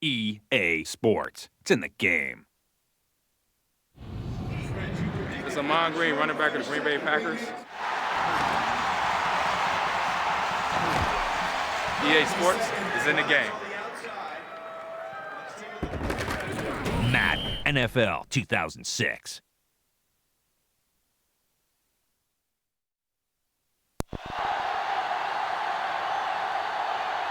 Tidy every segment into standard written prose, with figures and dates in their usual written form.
EA Sports. It's in the game. It's Amon Green, running back of the Green Bay Packers. EA Sports is in the game. Madden NFL 2006.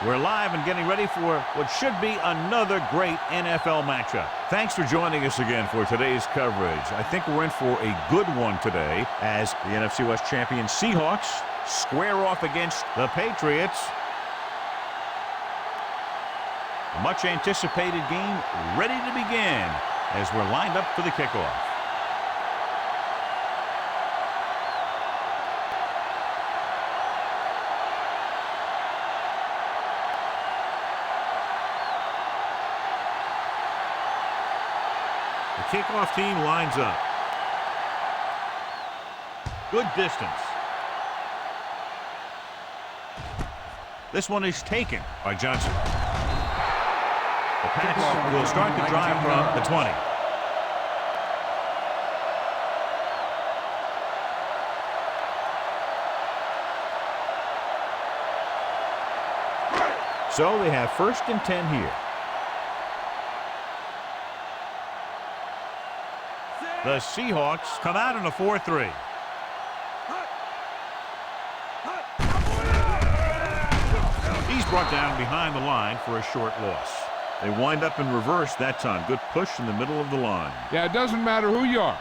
We're live and getting ready for what should be another great NFL matchup. Thanks for joining us again for today's coverage. I think we're in for a good one today as the NFC West champion Seahawks square off against the Patriots. A much anticipated game ready to begin as we're lined up for the kickoff. The kickoff team lines up. Good distance. This one is taken by Johnson. The Pats will start the drive from the 20. So they have 1st and 10 here. The Seahawks come out in a 4-3. He's brought down behind the line for a short loss. They wind up in reverse that time. Good push in the middle of the line. Yeah, it doesn't matter who you are.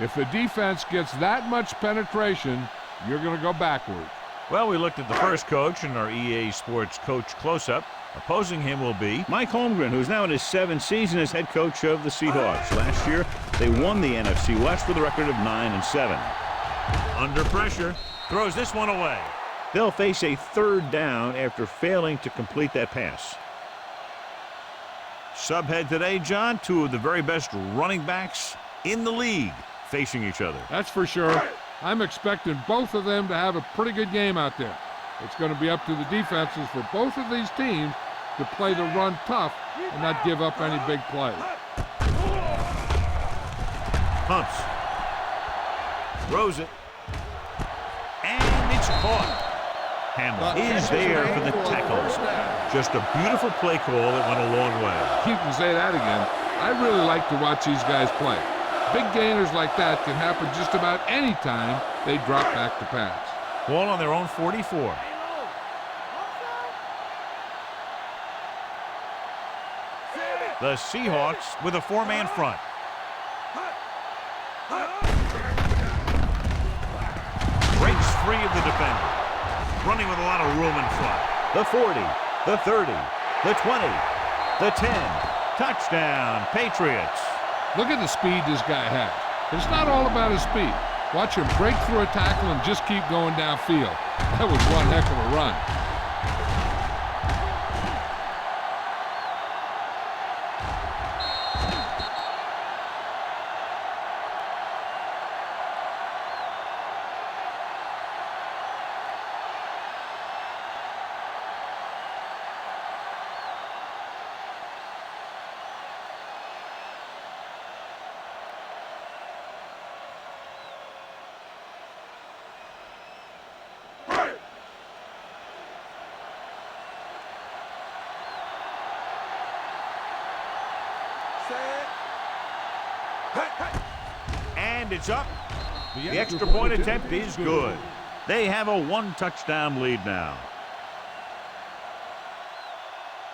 If the defense gets that much penetration, you're going to go backward. Well, we looked at the first coach in our EA Sports Coach Close-Up. Opposing him will be Mike Holmgren, who's now in his 7th season as head coach of the Seahawks. Last year, they won the NFC West with a record of 9-7. Under pressure, throws this one away. They'll face a 3rd down after failing to complete that pass. Subhead today, John, 2 of the very best running backs in the league facing each other. That's for sure. I'm expecting both of them to have a pretty good game out there. It's going to be up to the defenses for both of these teams to play the run tough and not give up any big plays. Pumps. Throws it. And it's caught. Hamlin is there for the tackles. Just a beautiful play call that went a long way. You can say that again. I really like to watch these guys play. Big gainers like that can happen just about any time they drop back to pass. Ball on their own 44. The Seahawks with a 4-man front. Breaks free of the defender. Running with a lot of room in front. The 40, the 30, the 20, the 10. Touchdown, Patriots. Look at the speed this guy has. It's not all about his speed. Watch him break through a tackle and just keep going downfield. That was one heck of a run. And it's up. The extra point attempt is good. They have a 1-touchdown lead now.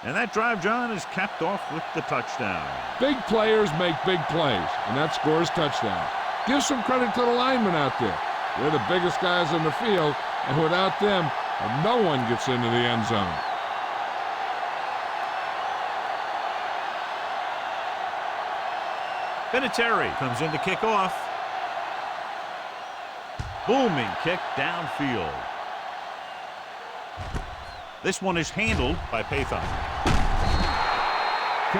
And that drive, John, is capped off with the touchdown. Big players make big plays, and that scores touchdown. Give some credit to the linemen out there. They're the biggest guys in the field, and without them, no one gets into the end zone. Vinatieri comes in to kick off. Booming kick downfield. This one is handled by Pathon.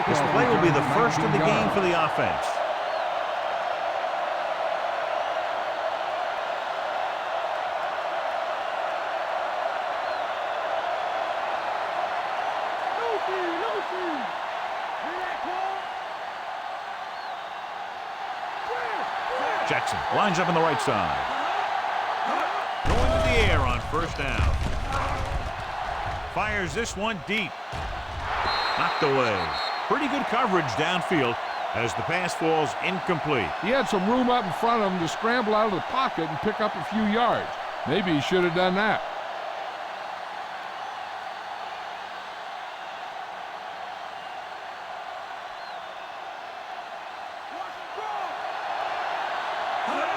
This play will be the first of the game for the offense. Jackson lines up on the right side. Going to the air on first down. Fires this one deep. Knocked away. Pretty good coverage downfield as the pass falls incomplete. He had some room up in front of him to scramble out of the pocket and pick up a few yards. Maybe he should have done that.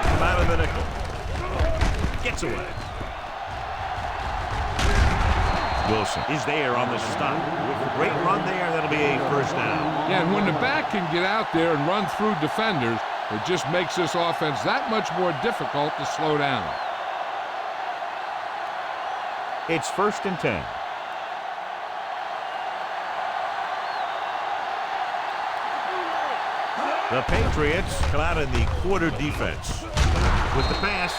Come out of the nickel. Gets away. Wilson is there on the stop. With a great run there, that'll be a first down. Yeah, and when the back can get out there and run through defenders, it just makes this offense that much more difficult to slow down. It's 1st and 10. The Patriots come out in the quarter defense. With the pass,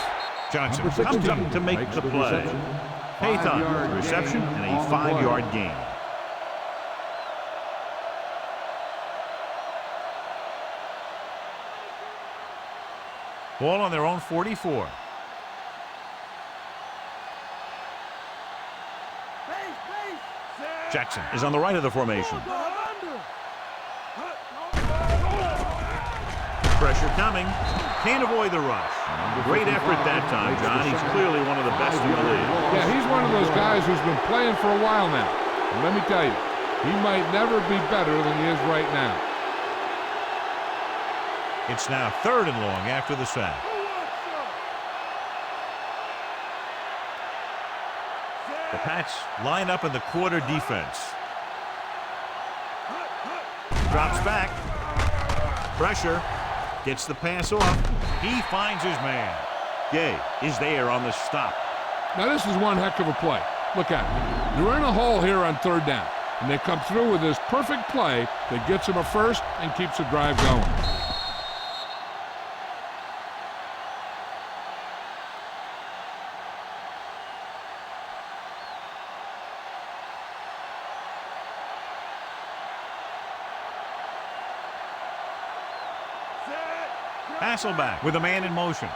Johnson comes up to make the play. Pathon, reception, and a 5-yard gain. Ball on their own 44. Jackson is on the right of the formation. Pressure coming. Can't avoid the rush. Great effort that time, John. He's clearly one of the best in the league. Yeah, he's one of those guys who's been playing for a while now. And let me tell you, he might never be better than he is right now. It's now 3rd and long after the sack. The Pats line up in the quarter defense. Drops back. Pressure. Gets the pass off. He finds his man. Gay is there on the stop. Now this is one heck of a play. Look at it. They're in a hole here on 3rd down. And they come through with this perfect play that gets them a first and keeps the drive going. Hasselback with a man in motion.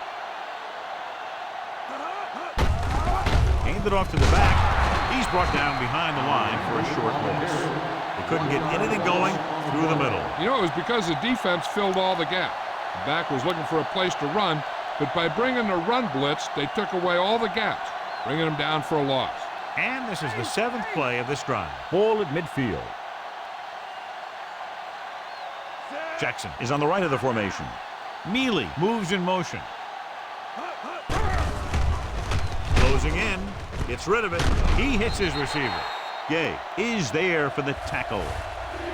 Handed off to the back. He's brought down behind the line for a short loss. They couldn't get anything going through the middle. You know, it was because the defense filled all the gaps. The back was looking for a place to run, but by bringing the run blitz, they took away all the gaps, bringing them down for a loss. And this is the 7th play of this drive. Ball at midfield. Jackson is on the right of the formation. Mealy moves in motion. Closing in. Gets rid of it. He hits his receiver. Gay is there for the tackle.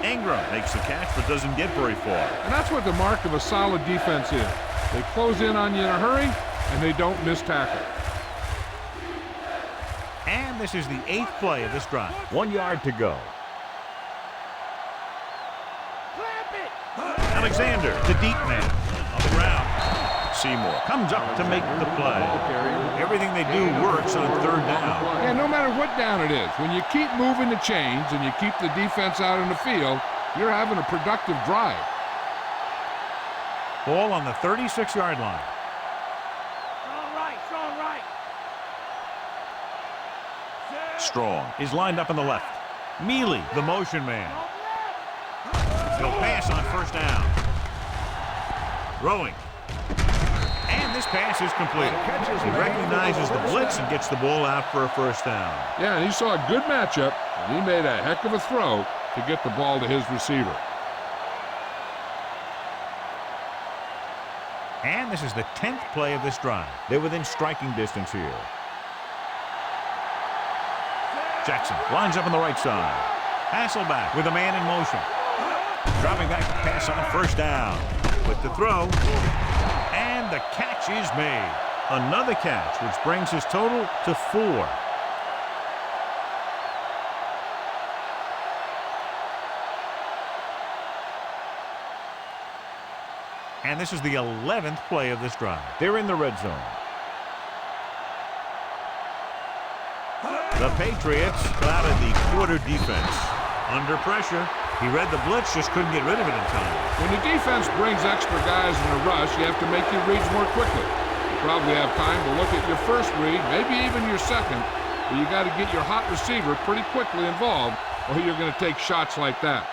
Ingram makes the catch but doesn't get very far. And that's what the mark of a solid defense is. They close in on you in a hurry, and they don't miss tackle. And this is the 8th play of this drive. 1 yard to go. Alexander, the deep man, on the ground. Seymour comes up to make the play. Everything they do works on 3rd down. Yeah, no matter what down it is, when you keep moving the chains and you keep the defense out in the field, you're having a productive drive. Ball on the 36-yard line. Strong is lined up on the left. Mealy, the motion man. He'll pass on 1st down. Throwing. And this pass is complete. He recognizes the blitz and gets the ball out for a 1st down. Yeah, and he saw a good matchup, and he made a heck of a throw to get the ball to his receiver. And this is the 10th play of this drive. They're within striking distance here. Jackson lines up on the right side. Hasselback with a man in motion. Dropping back to pass on 1st down. With the throw. And the catch is made. Another catch, which brings his total to 4. And this is the 11th play of this drive. They're in the red zone. The Patriots come out of the quarter defense. Under pressure. He read the blitz, just couldn't get rid of it in time. When the defense brings extra guys in a rush, you have to make your reads more quickly. You probably have time to look at your first read, maybe even your second, but you got to get your hot receiver pretty quickly involved, or you're going to take shots like that.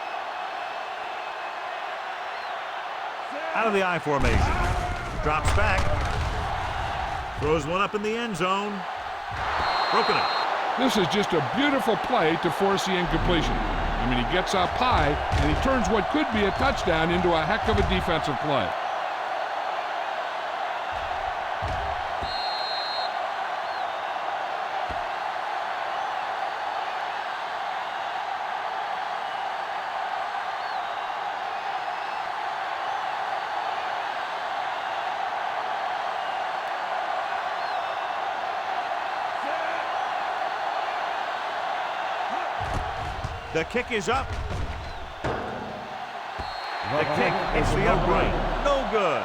Out of the I formation. Drops back. Throws one up in the end zone. Broken up. This is just a beautiful play to force the incompletion. I mean, he gets up high, and he turns what could be a touchdown into a heck of a defensive play. The kick is up. The kick hits the upright. No good.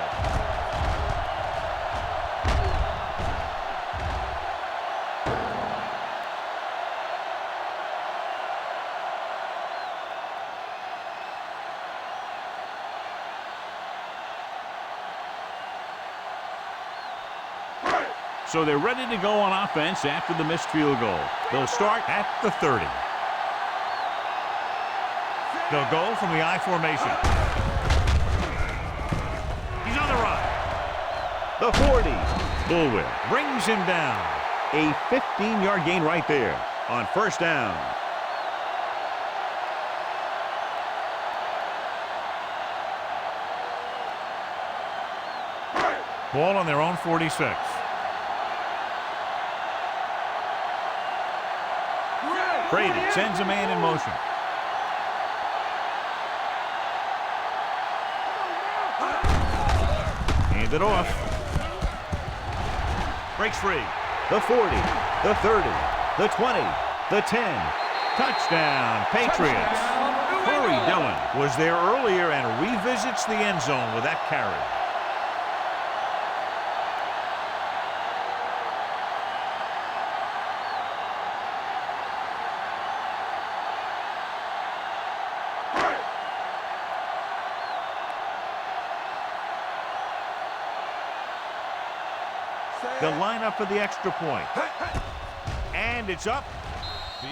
So they're ready to go on offense after the missed field goal. They'll start at the 30. They'll go from the I formation. He's on the run. The 40. Bullwhip brings him down. A 15-yard gain right there on first down. Ball on their own 46. Brady sends a man in motion. Hand it off. Breaks free. The 40, the 30, the 20, the 10. Touchdown, Patriots. Corey Dillon was there earlier and revisits the end zone with that carry. The lineup for the extra point. And it's up.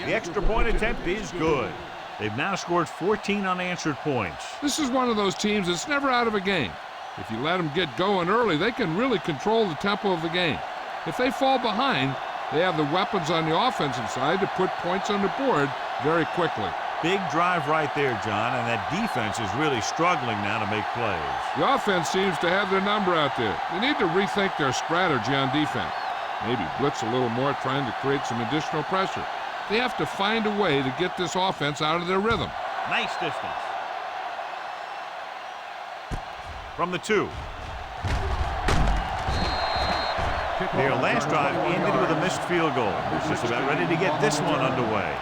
The extra point attempt is good. They've now scored 14 unanswered points. This is one of those teams that's never out of a game. If you let them get going early, they can really control the tempo of the game. If they fall behind, they have the weapons on the offensive side to put points on the board very quickly. Big drive right there, John, and that defense is really struggling now to make plays. The offense seems to have their number out there. They need to rethink their strategy on defense. Maybe blitz a little more, trying to create some additional pressure. They have to find a way to get this offense out of their rhythm. Nice distance. From the 2. Their last drive ended with a missed field goal. They're just about ready to get this one underway.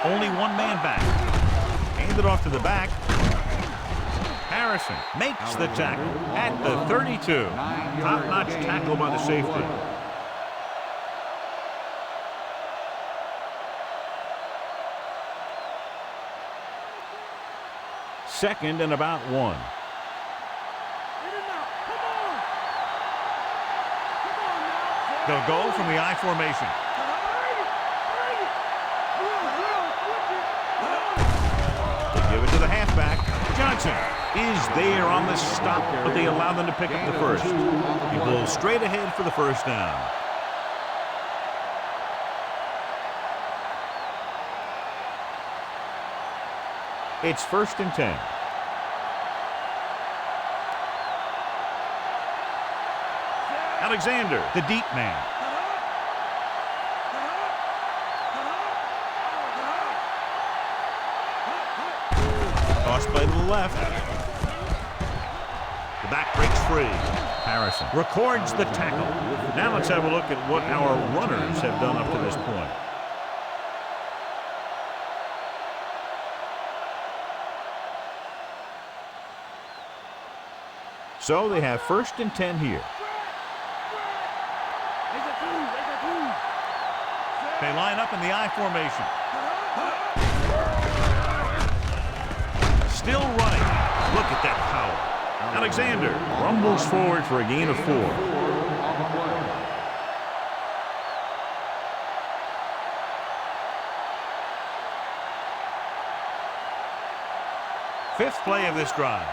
Only one man back. Hand it off to the back. Harrison makes the tackle at the 32. Top-notch tackle by the safety. Second and about 1. They'll go from the I formation. Give it to the halfback. Johnson is there on the stop, but they allow them to pick up the first. He pulls straight ahead for the first down. It's 1st and 10. Alexander, the deep man. Toss play to the left. The back breaks free. Harrison records the tackle. Now let's have a look at what our runners have done up to this point. So they have 1st and 10 here. They line up in the I formation. Still running. Look at that power. Alexander rumbles forward for a gain of 4. Fifth play of this drive.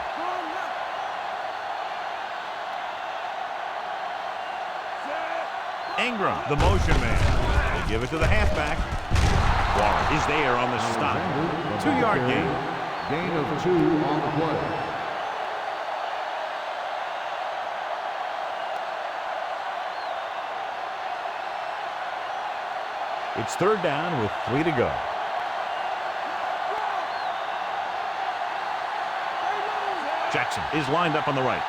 Ingram, the motion man. They give it to the halfback. Warren is there on the stop. 2-yard gain. Gain of 2 on the play. It's 3rd down with 3 to go. Jackson is lined up on the right.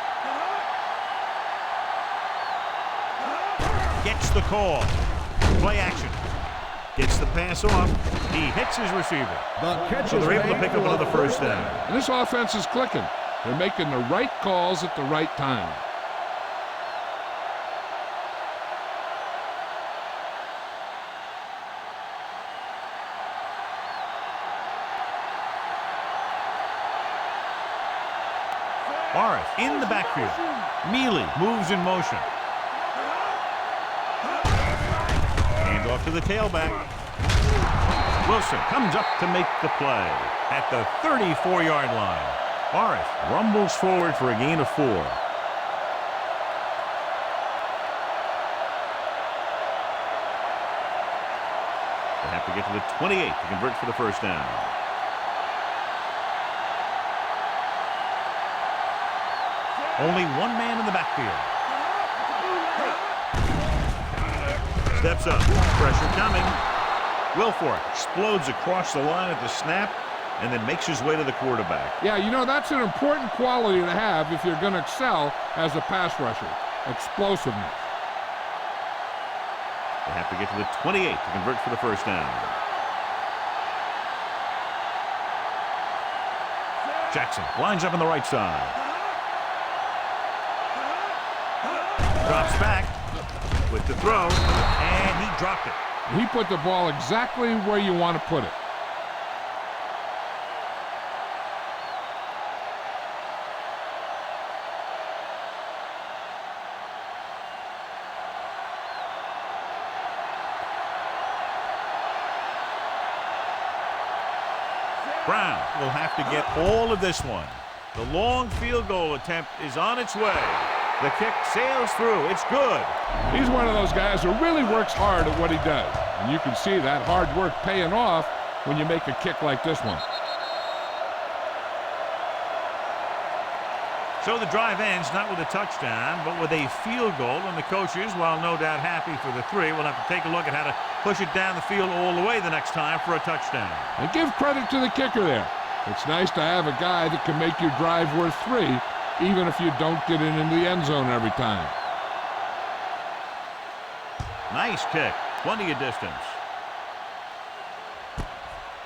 Gets the call. Play action. Gets the pass off. He hits his receiver. So they're able to pick up another 1st down. And this offense is clicking. They're making the right calls at the right time. Morris in the backfield. Mealy moves in motion. Hand off to the tailback. Wilson comes up to make the play at the 34-yard line. Morris rumbles forward for a gain of 4. They have to get to the 28 to convert for the 1st down. Only one man in the backfield. Steps up. Pressure coming. Wilfork explodes across the line at the snap and then makes his way to the quarterback. Yeah, you know, that's an important quality to have if you're going to excel as a pass rusher. Explosiveness. They have to get to the 28 to convert for the 1st down. Jackson lines up on the right side. Drops back with the throw, and he dropped it. He put the ball exactly where you want to put it. Brown will have to get all of this one. The long field goal attempt is on its way. The kick sails through. It's good. He's one of those guys who really works hard at what he does. And you can see that hard work paying off when you make a kick like this one. So the drive ends not with a touchdown, but with a field goal. And the coaches, while no doubt happy for the 3, will have to take a look at how to push it down the field all the way the next time for a touchdown. And give credit to the kicker there. It's nice to have a guy that can make your drive worth 3, even if you don't get it into the end zone every time. Nice kick. Plenty of distance.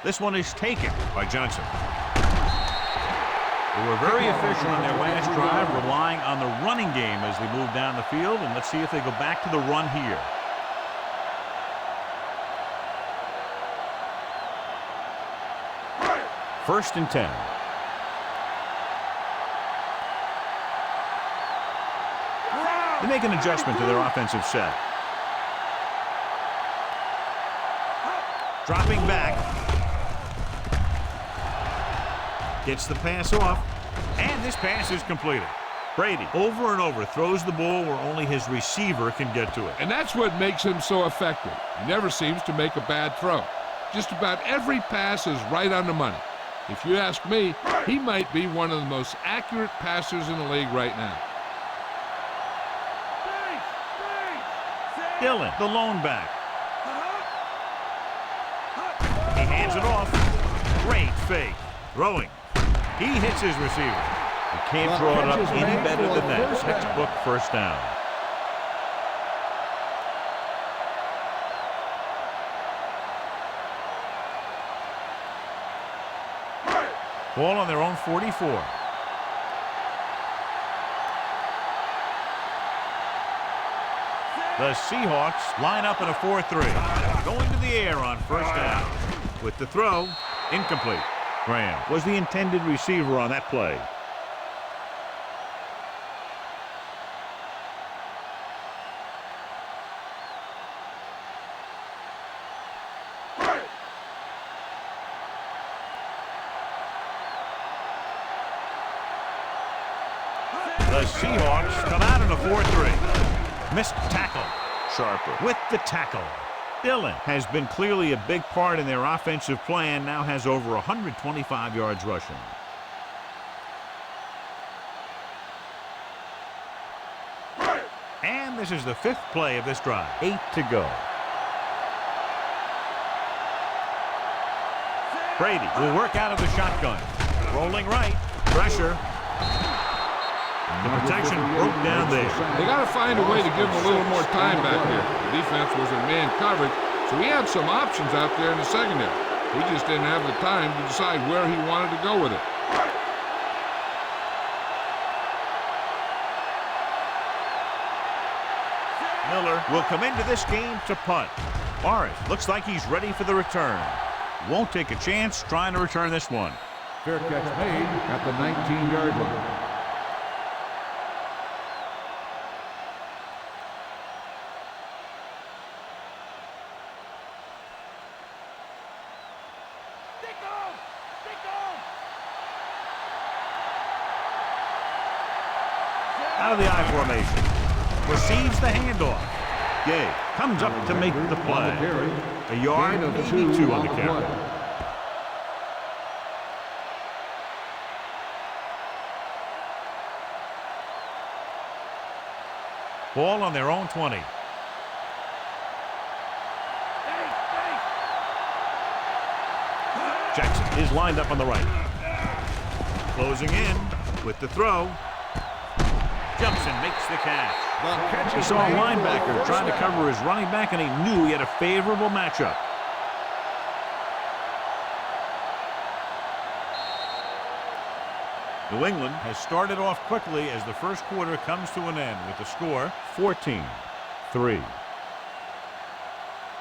This one is taken by Johnson. They were very efficient on their last drive, relying on the running game as they move down the field. And let's see if they go back to the run here. First and 10. They make an adjustment to their offensive set. Dropping back. Gets the pass off. And this pass is completed. Brady, over and over, throws the ball where only his receiver can get to it. And that's what makes him so effective. He never seems to make a bad throw. Just about every pass is right on the money. If you ask me, he might be one of the most accurate passers in the league right now. Dillon, the lone back. He hands it off. Great fake. Throwing. He hits his receiver. He can't draw it up any better than that. Textbook 1st down. Ball on their own 44. The Seahawks line up in a 4-3. Going to the air on first down. With the throw, incomplete. Graham was the intended receiver on that play. The Seahawks come out in a 4-3. Missed tackle. Sharper with the tackle. Dillon has been clearly a big part in their offensive plan, now has over 125 yards rushing. And this is the 5th play of this drive. 8 to go. Brady will work out of the shotgun. Rolling right. Pressure. The protection broke down there. They got to find a way to give him a little more time back there. The defense was in man coverage, so he had some options out there in the secondary. He just didn't have the time to decide where he wanted to go with it. Miller will come into this game to punt. Morris looks like he's ready for the return. Won't take a chance trying to return this one. Fair catch made at the 19-yard line. Out of the I formation. Receives the handoff. Gay comes up to make the play. A yard, maybe 2 on the carry. Ball on their own 20. Jackson is lined up on the right. Closing in with the throw. Jumps and makes the catch. He saw a linebacker trying to cover his running back, and he knew he had a favorable matchup. New England has started off quickly as the first quarter comes to an end with the score 14-3.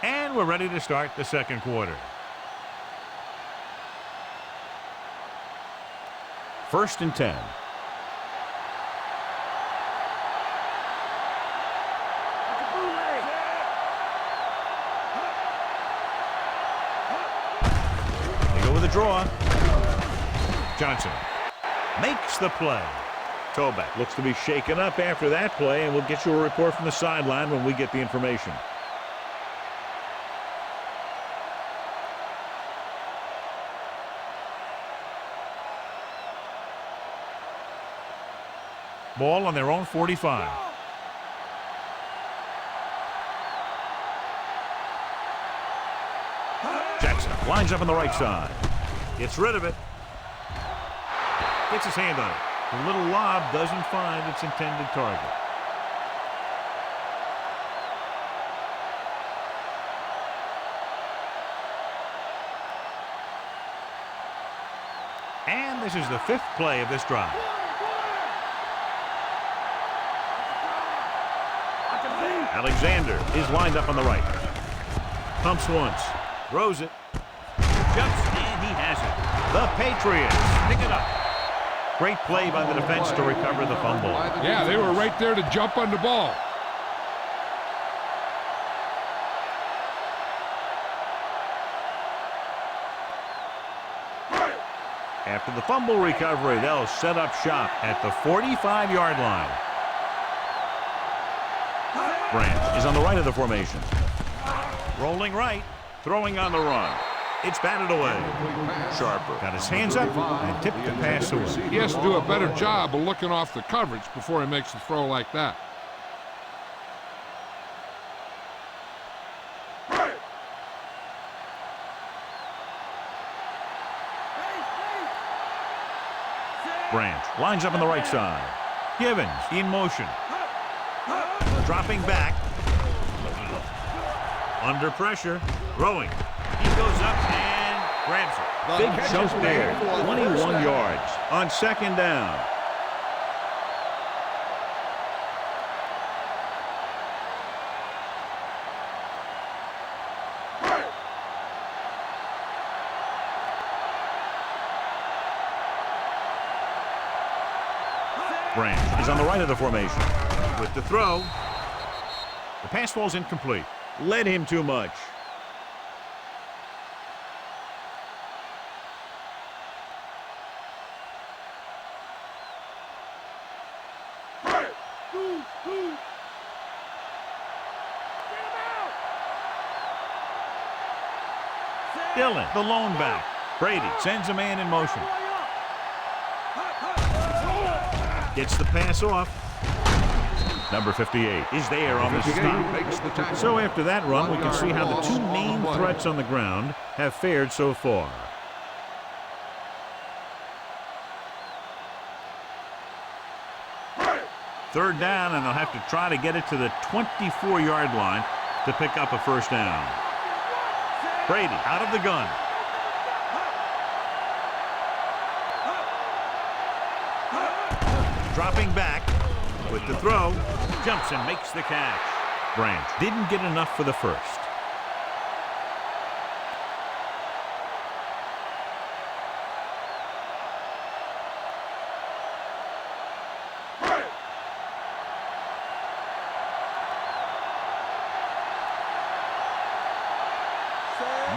And we're ready to start the second quarter. First and 10. Draw. Johnson makes the play. Toback looks to be shaken up after that play, and we'll get you a report from the sideline when we get the information. Ball on their own 45. Jackson lines up on the right side. Gets rid of it. Gets his hand on it. The little lob doesn't find its intended target. And this is the 5th play of this drive. Alexander is lined up on the right. Pumps once. Throws it. Jumps, and he has it. The Patriots pick it up. Great play by the defense to recover the fumble. Yeah, they were right there to jump on the ball. After the fumble recovery, they'll set up shop at the 45-yard line. Branch is on the right of the formation. Rolling right, throwing on the run. It's batted away. Sharper got his hands up and tipped the pass away. He has to do a better job of looking off the coverage before he makes a throw like that. Branch lines up on the right side. Givens in motion. Dropping back. Under pressure. Throwing. He goes up and grabs it. Big jump there. 21 yards on second down. Branch is on the right of the formation. With the throw. The pass falls incomplete. Led him too much. Dillon, the lone back. Brady sends a man in motion. Gets the pass off. Number 58 is there on the stop. So after that run, we can see how the two main threats on the ground have fared so far. Third down, and they'll have to try to get it to the 24-yard line to pick up a first down. Brady out of the gun. Dropping back with the throw. Jumps and makes the catch. Branch didn't get enough for the first.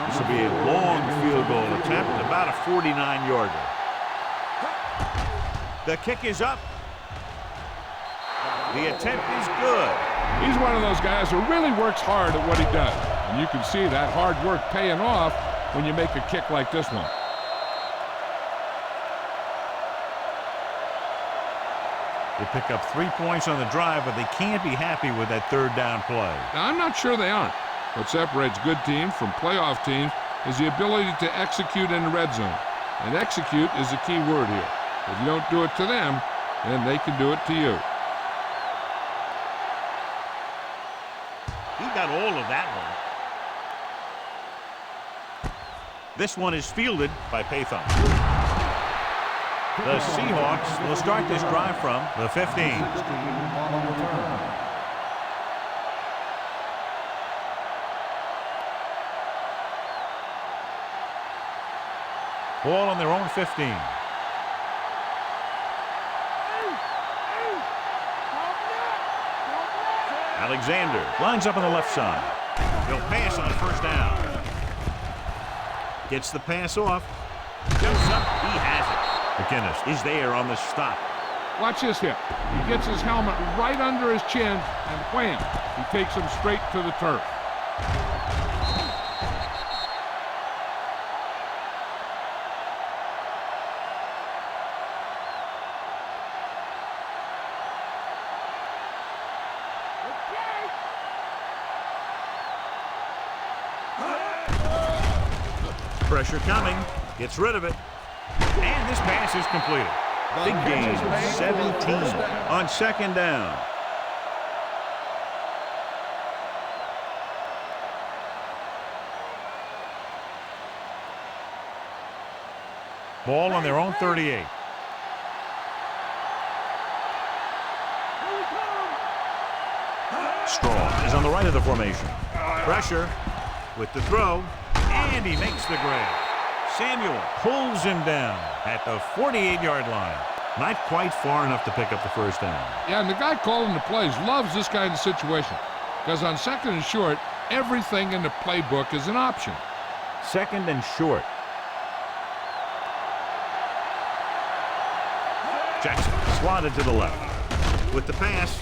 This will be a long field goal attempt, about a 49-yarder. The kick is up. The attempt is good. He's one of those guys who really works hard at what he does. And you can see that hard work paying off when you make a kick like this one. They pick up 3 points on the drive, but they can't be happy with that third down play. Now, I'm not sure they aren't. What separates good teams from playoff teams is the ability to execute in the red zone. And execute is the key word here. If you don't do it to them, then they can do it to you. He got all of that one. This one is fielded by Pathon. The Seahawks will start this drive from the 15. Ball on their own 15. Alexander lines up on the left side. He'll pass on first down. Gets the pass off. Jumps up. He has it. McInnes is there on the stop. Watch this hit. He gets his helmet right under his chin, and wham, he takes him straight to the turf. Pressure coming. Gets rid of it. And this pass is completed. Big gain, 17 on second down. Ball on their own 38. Strong is on the right of the formation. Pressure with the throw. And he makes the grab. Samuel pulls him down at the 48-yard line. Not quite far enough to pick up the first down. Yeah, and the guy calling the plays loves this kind of situation. Because on second and short, everything in the playbook is an option. Second and short. Jackson slotted to the left. With the pass.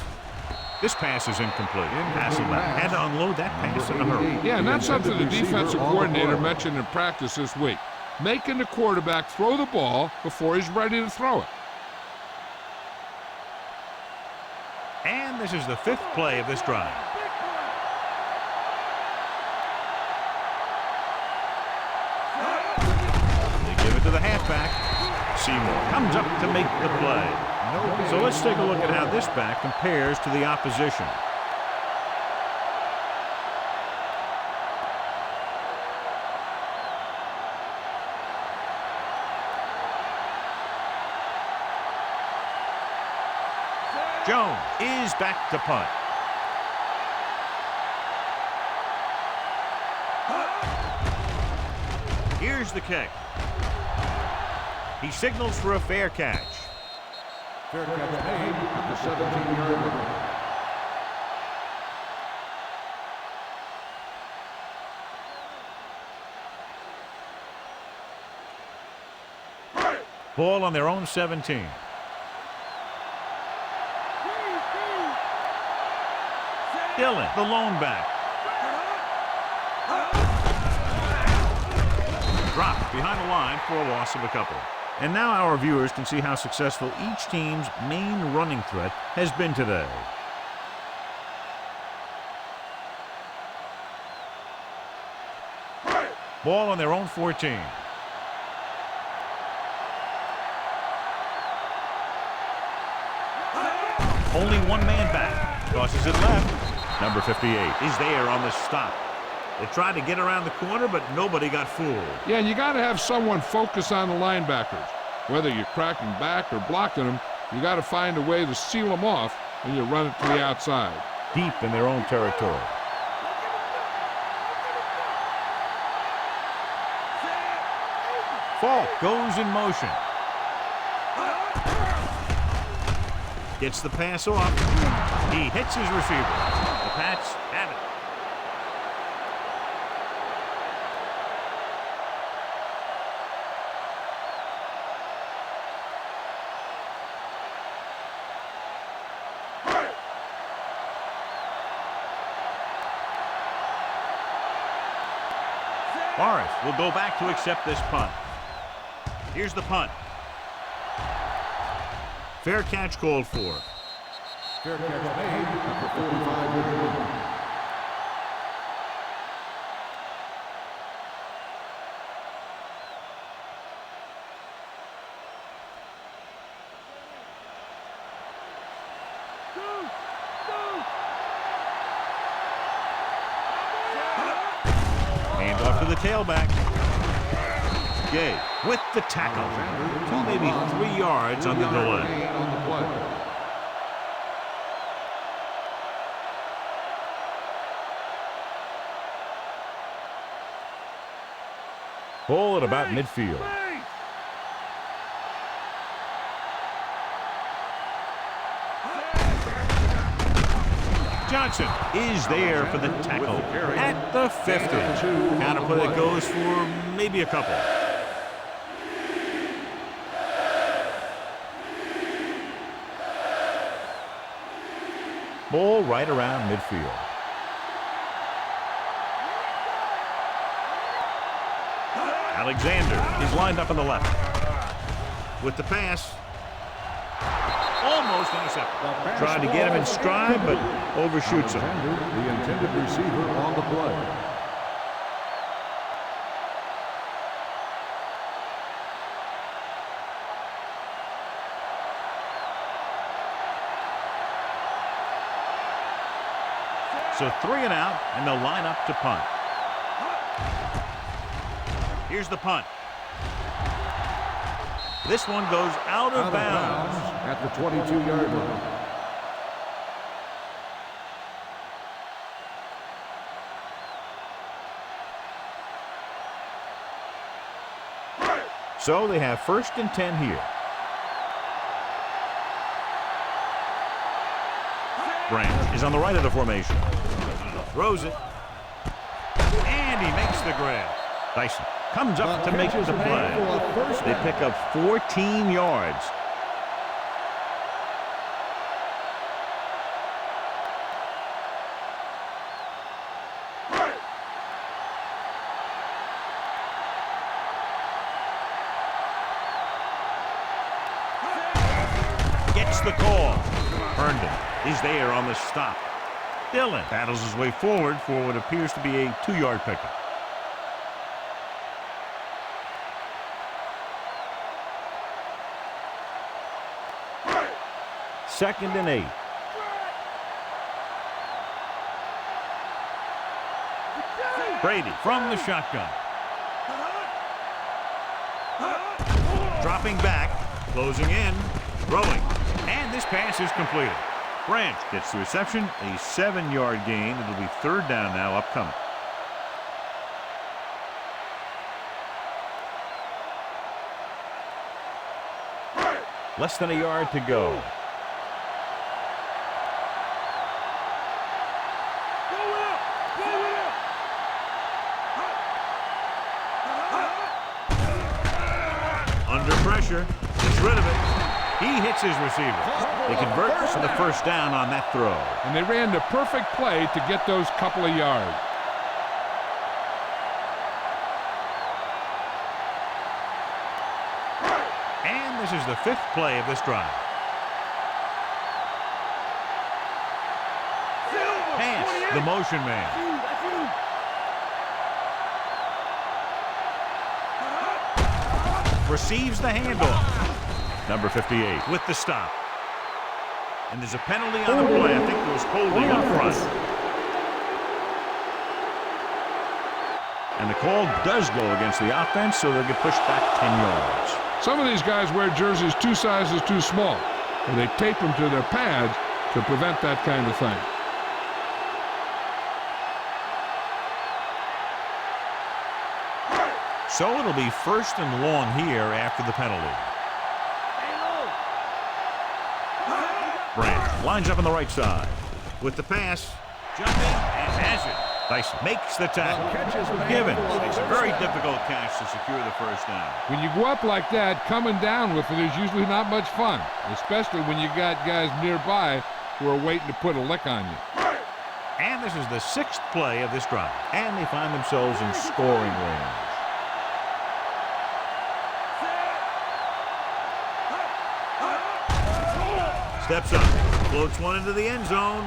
This pass is incomplete. Hasselbeck had to unload that pass in a hurry. Yeah, and that's something the defensive coordinator mentioned in practice this week. Making the quarterback throw the ball before he's ready to throw it. And this is the fifth play of this drive. They give it to the halfback. Seymour comes up to make the play. So let's take a look at how this back compares to the opposition. Jones is back to punt. Here's the kick. He signals for a fair catch. Fair catch made at the 17-yard line. Ball on their own 17. Dillon, the lone back. Dropped behind the line for a loss of a couple. And now our viewers can see how successful each team's main running threat has been today. Ball on their own 14. Only one man back. Tosses it left. Number 58 is there on the stop. They tried to get around the corner, but nobody got fooled. Yeah, and you got to have someone focus on the linebackers. Whether you're cracking back or blocking them, you got to find a way to seal them off when you run it to the outside. Deep in their own territory. Falk goes in motion. Gets the pass off. He hits his receiver. The Pats have it. Morris will go back to accept this punt. Here's the punt. Fair catch called for. Fair catch made at the 45-yard line. Hand off to the tailback. Gay with the tackle. 2, maybe 3 yards on the delay. On the play. Ball at about midfield. Johnson is there for the tackle at the 50. Kind of play that goes for maybe a couple. Ball right around midfield. Alexander is lined up on the left. With the pass. Almost intercepted. Tried to get him in stride, but overshoots him. The intended receiver on the play. So 3 and out, and they'll line up to punt. Here's the punt. This one goes out of bounds At the 22-yard line. So they have 1st and 10 here. Branch is on the right of the formation. Throws it. And he makes the grab. Dyson comes up to make the play. They pick up 14 yards. Gets the call. Herndon is there on the stop. Dillon battles his way forward for what appears to be a 2-yard pickup. Second and 8. Brady from the shotgun. Dropping back, closing in, throwing, and this pass is completed. Branch gets the reception, a 7-yard gain. It'll be 3rd down now upcoming. Less than a yard to go. pressure. Gets rid of it. He hits his receiver. They convert for the first down on that throw. And they ran the perfect play to get those couple of yards. And this is the 5th play of this drive. Pass, the motion man. Receives the handoff. Number 58 with the stop. And there's a penalty on the play. I think there was holding up front. And the call does go against the offense, so they'll get pushed back 10 yards. Some of these guys wear jerseys 2 sizes too small, and they tape them to their pads to prevent that kind of thing. So it'll be 1st and long here after the penalty. Branch lines up on the right side. With the pass, jumping, and has it. Dyson makes the tackle. Givens makes a very difficult catch to secure the first down. When you go up like that, coming down with it is usually not much fun, especially when you got guys nearby who are waiting to put a lick on you. And this is the 6th play of this drive. And they find themselves in scoring range. Steps up, floats one into the end zone.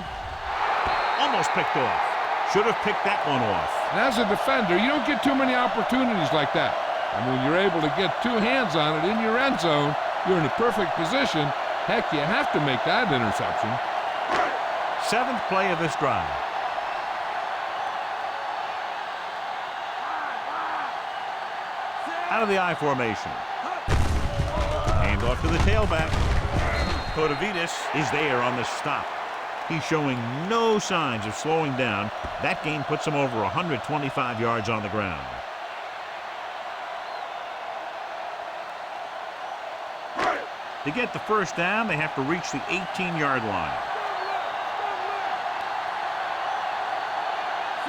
Almost picked off. Should have picked that one off. And as a defender, you don't get too many opportunities like that. And when you're able to get 2 hands on it in your end zone, you're in a perfect position. Heck, you have to make that interception. 7th play of this drive. Out of the I formation. Hand off to the tailback. Kotovitis is there on the stop. He's showing no signs of slowing down. That game puts him over 125 yards on the ground. To get the first down, they have to reach the 18-yard line.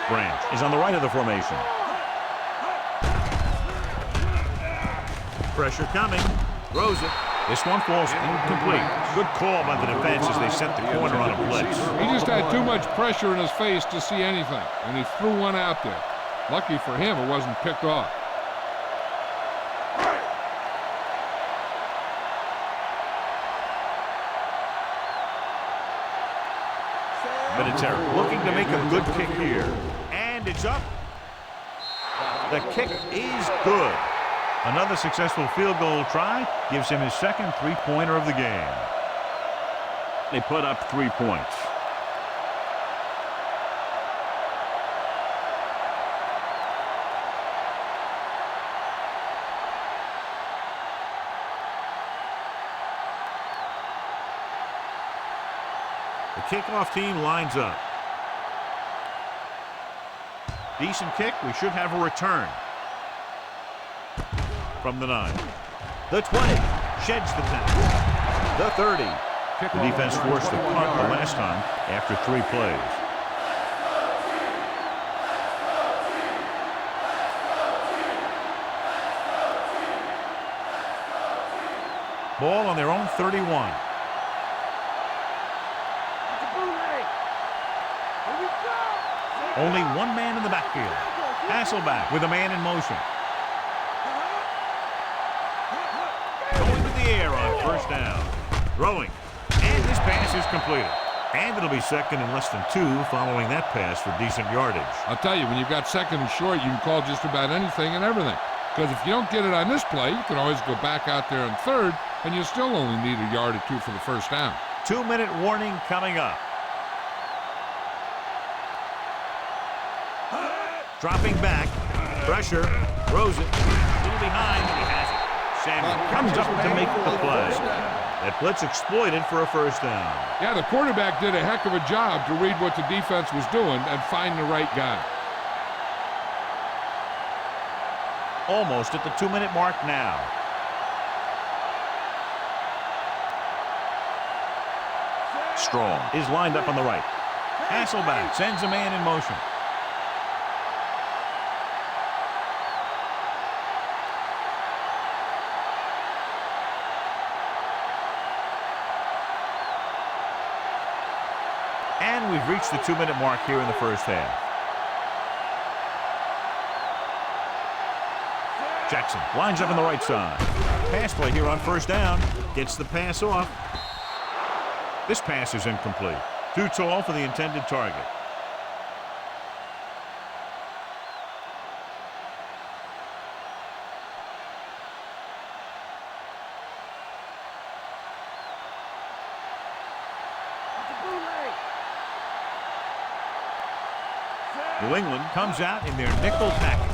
Branch is on the right of the formation. Pressure coming. Throws it. This one falls incomplete. Good call by the defense as they sent the corner on a blitz. He just had too much pressure in his face to see anything, and he threw one out there. Lucky for him, it wasn't picked off. Vinatieri looking to make a good kick here. And it's up. The kick is good. Another successful field goal try gives him his 2nd 3-pointer of the game. They put up 3 points. The kickoff team lines up. Decent kick. We should have a return. From the 9. The 20. Sheds the 10. The 30. The defense forced the punt the last time after 3 plays. Ball on their own 31. Only one man in the backfield. Hasselback with a man in motion. Going to the air on first down. Throwing. And this pass is completed. And it'll be second and less than 2 following that pass for decent yardage. I'll tell you, when you've got second and short, you can call just about anything and everything. Because if you don't get it on this play, you can always go back out there on third, and you still only need a yard or 2 for the first down. 2-minute warning coming up. Dropping back. Pressure. Throws it. A little behind. He has it. Samuel comes up to make the play. That blitz exploited for a first down. Yeah, the quarterback did a heck of a job to read what the defense was doing and find the right guy. Almost at the 2-minute mark now. Strong is lined up on the right. Hasselback sends a man in motion. And we've reached the 2-minute mark here in the first half. Jackson lines up on the right side. Pass play here on first down. Gets the pass off. This pass is incomplete. Too tall for the intended target. New England comes out in their nickel package.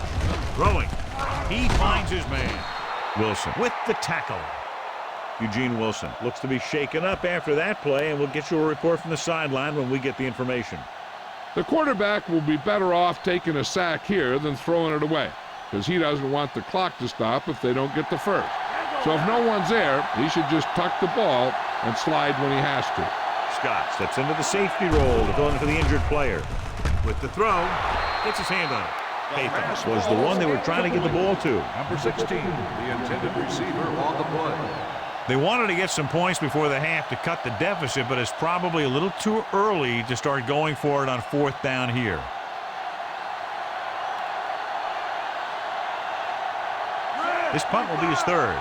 Throwing. He finds his man. Wilson with the tackle. Eugene Wilson looks to be shaken up after that play, and we'll get you a report from the sideline when we get the information. The quarterback will be better off taking a sack here than throwing it away, because he doesn't want the clock to stop if they don't get the first. So if no one's there, he should just tuck the ball and slide when he has to. Scott steps into the safety role to fill in for the injured player. With the throw, gets his hand on it. Patriots was the one they were trying to get the ball to. Number 16, the intended receiver on the play. They wanted to get some points before the half to cut the deficit, but it's probably a little too early to start going for it on fourth down here. This punt will be his third.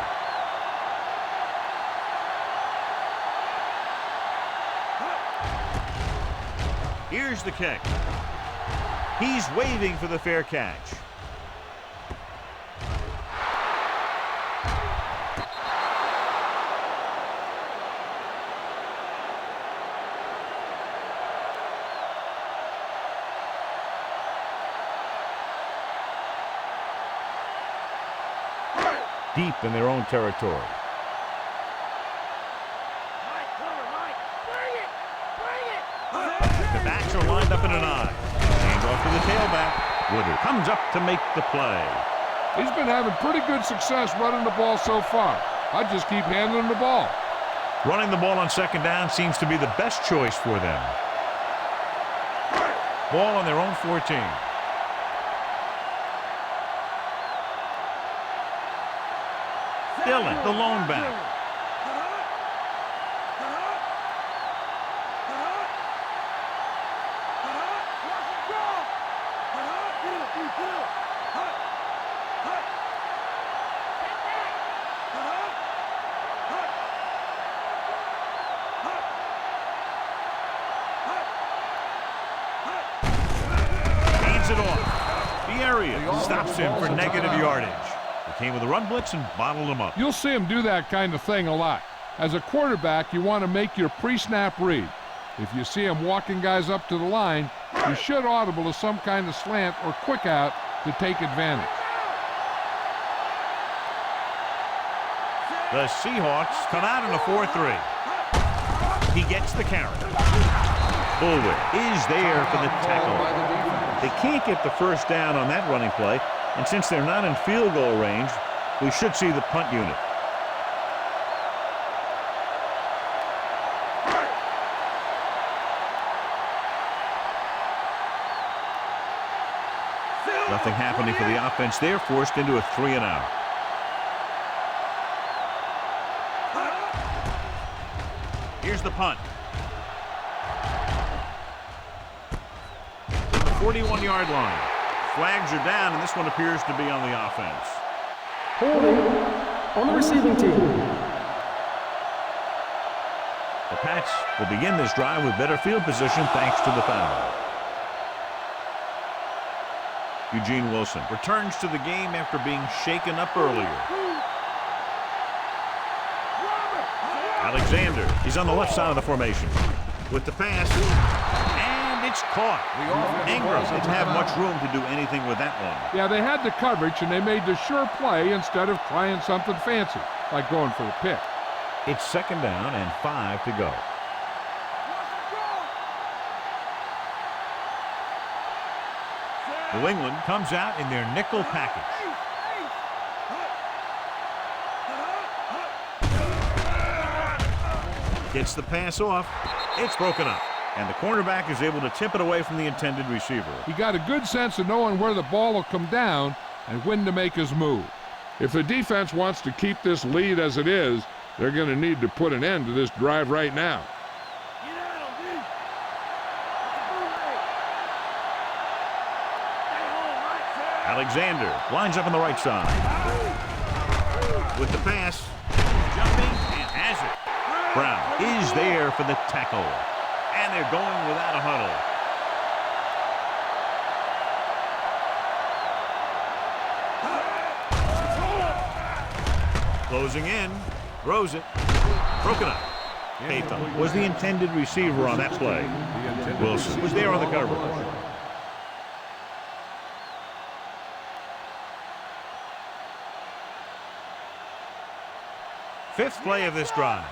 Here's the kick. He's waving for the fair catch. Deep in their own territory. The backs are lined up in an eye. Hand off to the tailback. Woodard comes up to make the play. He's been having pretty good success running the ball so far. I just keep handing him the ball. Running the ball on second down seems to be the best choice for them. Ball on their own 14. Dillon, the lone back. Hands it off. The area stops him for negative yardage. Came with a run blitz and bottled him up. You'll see him do that kind of thing a lot. As a quarterback, you want to make your pre-snap read. If you see him walking guys up to the line, you should audible to some kind of slant or quick out to take advantage. The Seahawks come out in a 4-3. He gets the carry. Bullwick is there for the tackle. They can't get the first down on that running play. And since they're not in field goal range, we should see the punt unit. Nothing happening for the offense. They're forced into a 3-and-out. Here's the punt. From the 41-yard line. Flags are down, and this one appears to be on the offense. Holding on the receiving team. The Pats will begin this drive with better field position thanks to the foul. Eugene Wilson returns to the game after being shaken up earlier. Alexander, he's on the left side of the formation. With the pass. It's caught. Ingram didn't have much room to do anything with that one. Yeah, they had the coverage, and they made the sure play instead of trying something fancy, like going for a pick. It's second down and 5 to go. New England comes out in their nickel package. Gets the pass off. It's broken up. And the cornerback is able to tip it away from the intended receiver. He got a good sense of knowing where the ball will come down and when to make his move. If the defense wants to keep this lead as it is, they're going to need to put an end to this drive right now. Alexander lines up on the right side. With the pass, jumping and has it. Brown is there for the tackle. And they're going without a huddle. Closing in, throws it, broken up. Pathan was the intended receiver on that play. Wilson was there on the coverage. Fifth play of this drive.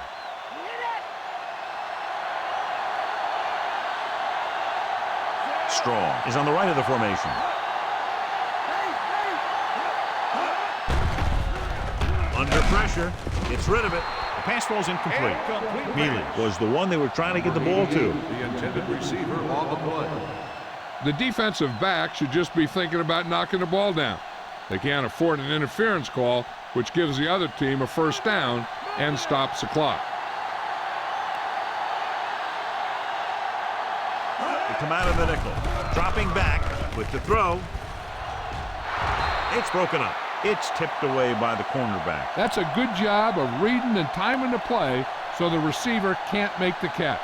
Strong is on the right of the formation. Under pressure, gets rid of it. The pass falls incomplete. Mealy was the one they were trying to get the ball to. The intended receiver on the play. The defensive back should just be thinking about knocking the ball down. They can't afford an interference call, which gives the other team a first down and stops the clock. They come out of the nickel. Dropping back with the throw. It's broken up. It's tipped away by the cornerback. That's a good job of reading and timing the play so the receiver can't make the catch.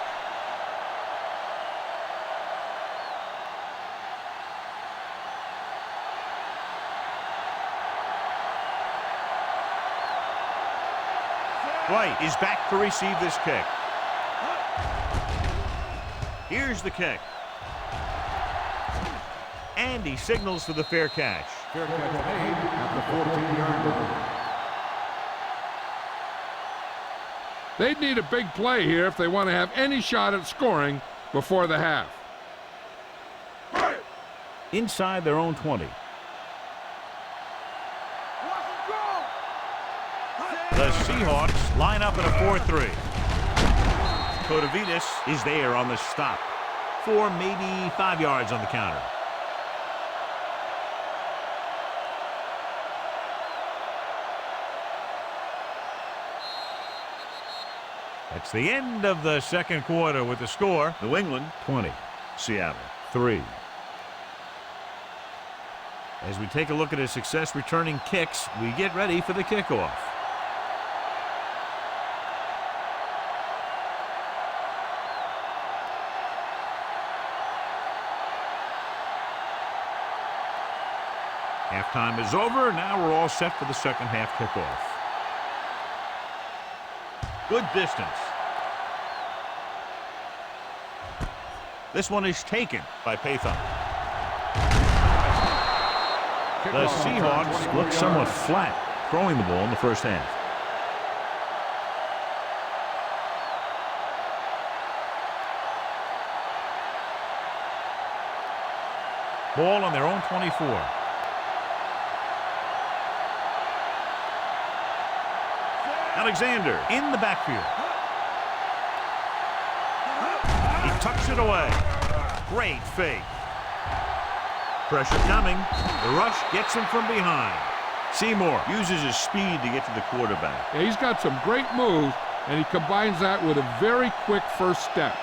White is back to receive this kick. Here's the kick. And he signals for the fair catch. Fair catch made at the 14-yard line. They'd need a big play here if they want to have any shot at scoring before the half. Inside their own 20. The Seahawks line up in a 4-3. Kotovitis is there on the stop. 4, maybe 5 yards on the counter. That's the end of the second quarter with the score. New England 20, Seattle 3. As we take a look at his success returning kicks, we get ready for the kickoff. Halftime is over. Now we're all set for the second half kickoff. Good distance. This one is taken by Pathan. The Seahawks look somewhat flat throwing the ball in the first half. Ball on their own 24. Alexander in the backfield. He tucks it away. Great fake. Pressure coming. The rush gets him from behind. Seymour uses his speed to get to the quarterback. Yeah, he's got some great moves, and he combines that with a very quick first step.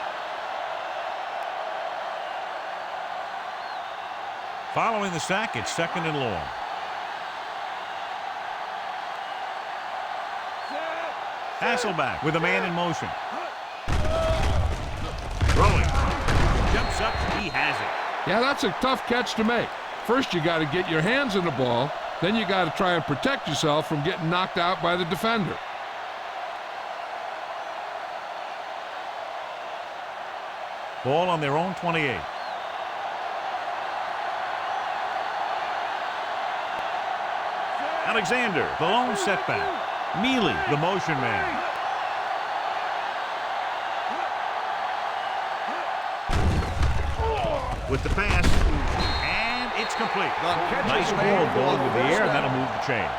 Following the sack, it's 2nd and long. Hasselback with a man in motion. Throwing. Jumps up. He has it. Yeah, that's a tough catch to make. First, you got to get your hands on the ball. Then you got to try and protect yourself from getting knocked out by the defender. Ball on their own 28. Alexander, the lone setback. Mealy, the motion man. With the pass, and it's complete. Nice ball going with the air, and that'll move the chain.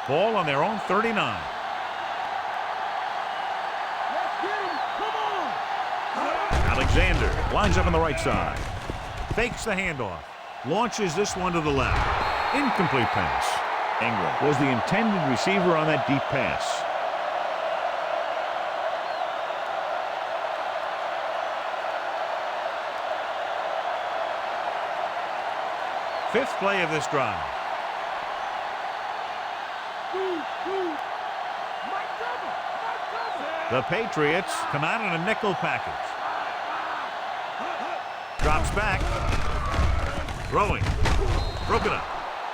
Ball on their own 39. Alexander lines up on the right side. Fakes the handoff. Launches this one to the left. Incomplete pass. Ingram was the intended receiver on that deep pass. Fifth play of this drive. The Patriots come out in a nickel package. Drops back. Throwing. Broken up.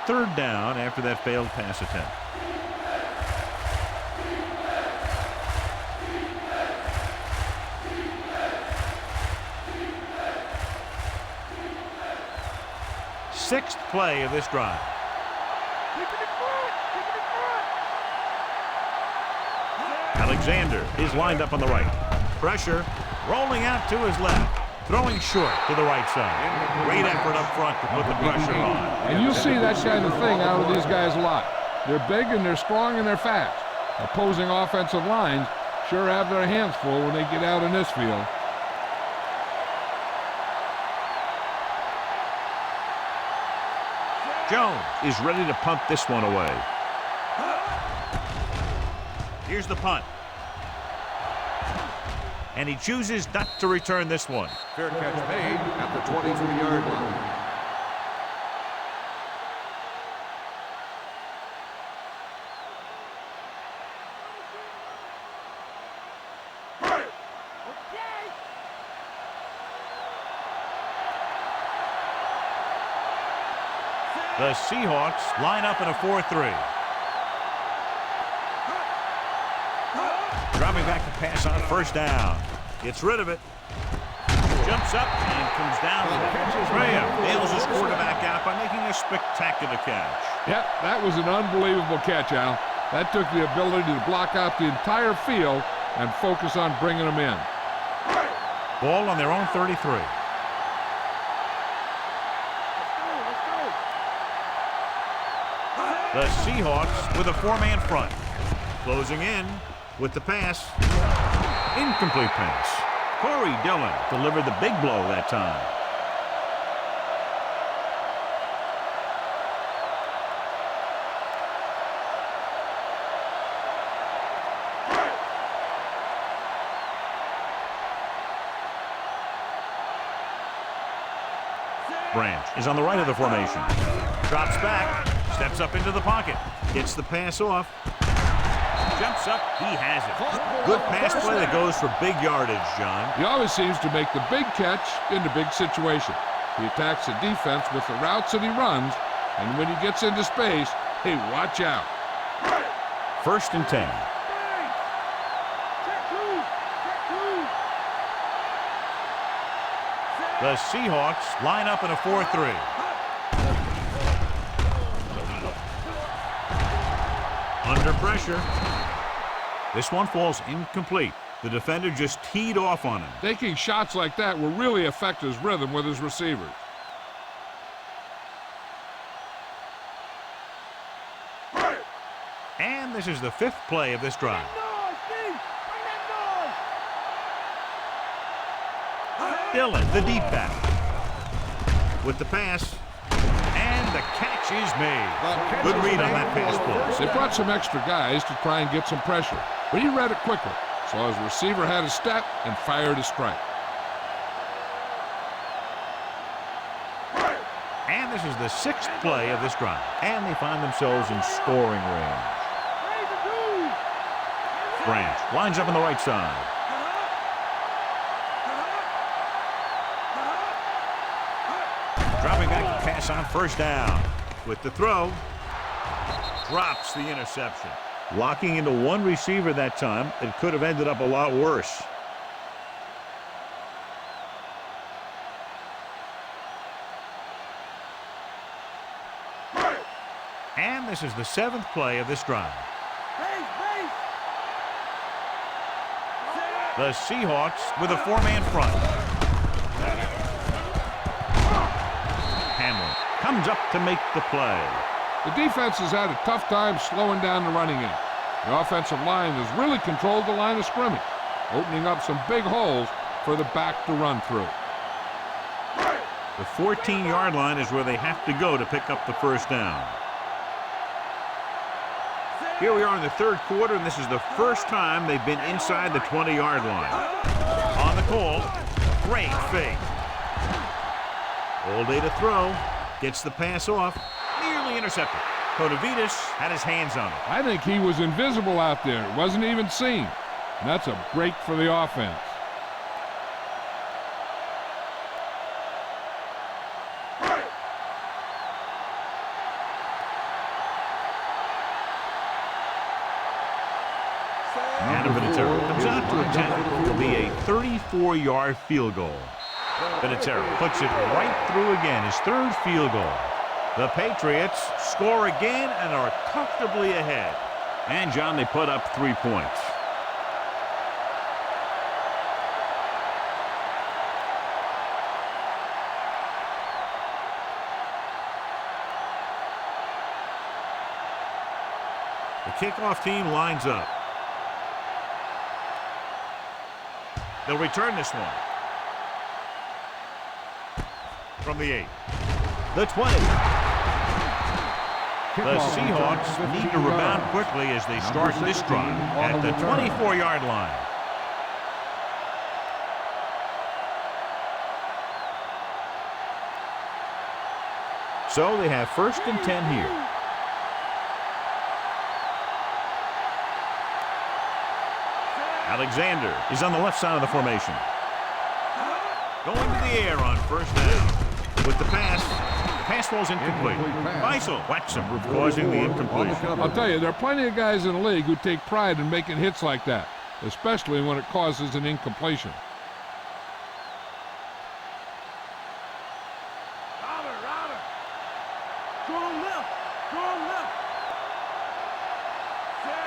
Third down after that failed pass attempt. Sixth play of this drive. Alexander is lined up on the right. Pressure. Rolling out to his left. Throwing short to the right side. Great effort up front to put the pressure on. And you see that kind of thing out of these guys a lot. They're big and they're strong and they're fast. Opposing offensive lines sure have their hands full when they get out in this field. Jones is ready to punt this one away. Here's the punt. And he chooses not to return this one. Fair catch made at the 23-yard line. The Seahawks line up in a 4-3. Dropping back to pass on first down. Gets rid of it. Jumps up and comes down. Graham nails his quarterback out by making a spectacular catch. Yep, that was an unbelievable catch, Al. That took the ability to block out the entire field and focus on bringing them in. Ball on their own 33. The Seahawks with a four-man front. Closing in with the pass. Incomplete pass. Corey Dillon delivered the big blow that time. Branch is on the right of the formation. Drops back. Steps up into the pocket. Gets the pass off. Jumps up. He has it. Good pass play that goes for big yardage, John. He always seems to make the big catch in the big situation. He attacks the defense with the routes that he runs, and when he gets into space, hey, watch out. First and 10. The Seahawks line up in a 4-3. Under pressure. This one falls incomplete. The defender just teed off on him. Taking shots like that will really affect his rhythm with his receivers. And this is the fifth play of this drive. Dillon, the deep back. With the pass. And the catch is made. Good read on that pass play. They brought some extra guys to try and get some pressure, but he read it quickly. So his receiver had a step and fired a strike. And this is the sixth play of this drive. And they find themselves in scoring range. Branch lines up on the right side. Dropping back to pass on first down. With the throw, drops the interception. Locking into one receiver that time, it could have ended up a lot worse. And this is the seventh play of this drive. The Seahawks with a four-man front. Hamlin comes up to make the play. The defense has had a tough time slowing down the running game. The offensive line has really controlled the line of scrimmage, opening up some big holes for the back to run through. The 14-yard line is where they have to go to pick up the first down. Here we are in the third quarter, and this is the first time they've been inside the 20-yard line. On the call, great fake. All day to throw. Gets the pass off. Nearly intercepted. Kotovitis had his hands on it. I think he was invisible out there. It wasn't even seen. And that's a break for the offense. And Vinatieri comes out to attack. It'll be a 34-yard field goal. Vinatieri puts it right through again, his third field goal. The Patriots score again and are comfortably ahead. And, John, they put up 3 points. The kickoff team lines up. They'll return this one. From the 8. The 20. The Seahawks need to rebound quickly as they start this drive at the 24-yard line. So they have 1st and 10 here. Alexander is on the left side of the formation. Going to the air on 1st down. With the pass. The pass falls incomplete. Faisal whacks him, causing the incompletion. I'll tell you, there are plenty of guys in the league who take pride in making hits like that, especially when it causes an incompletion.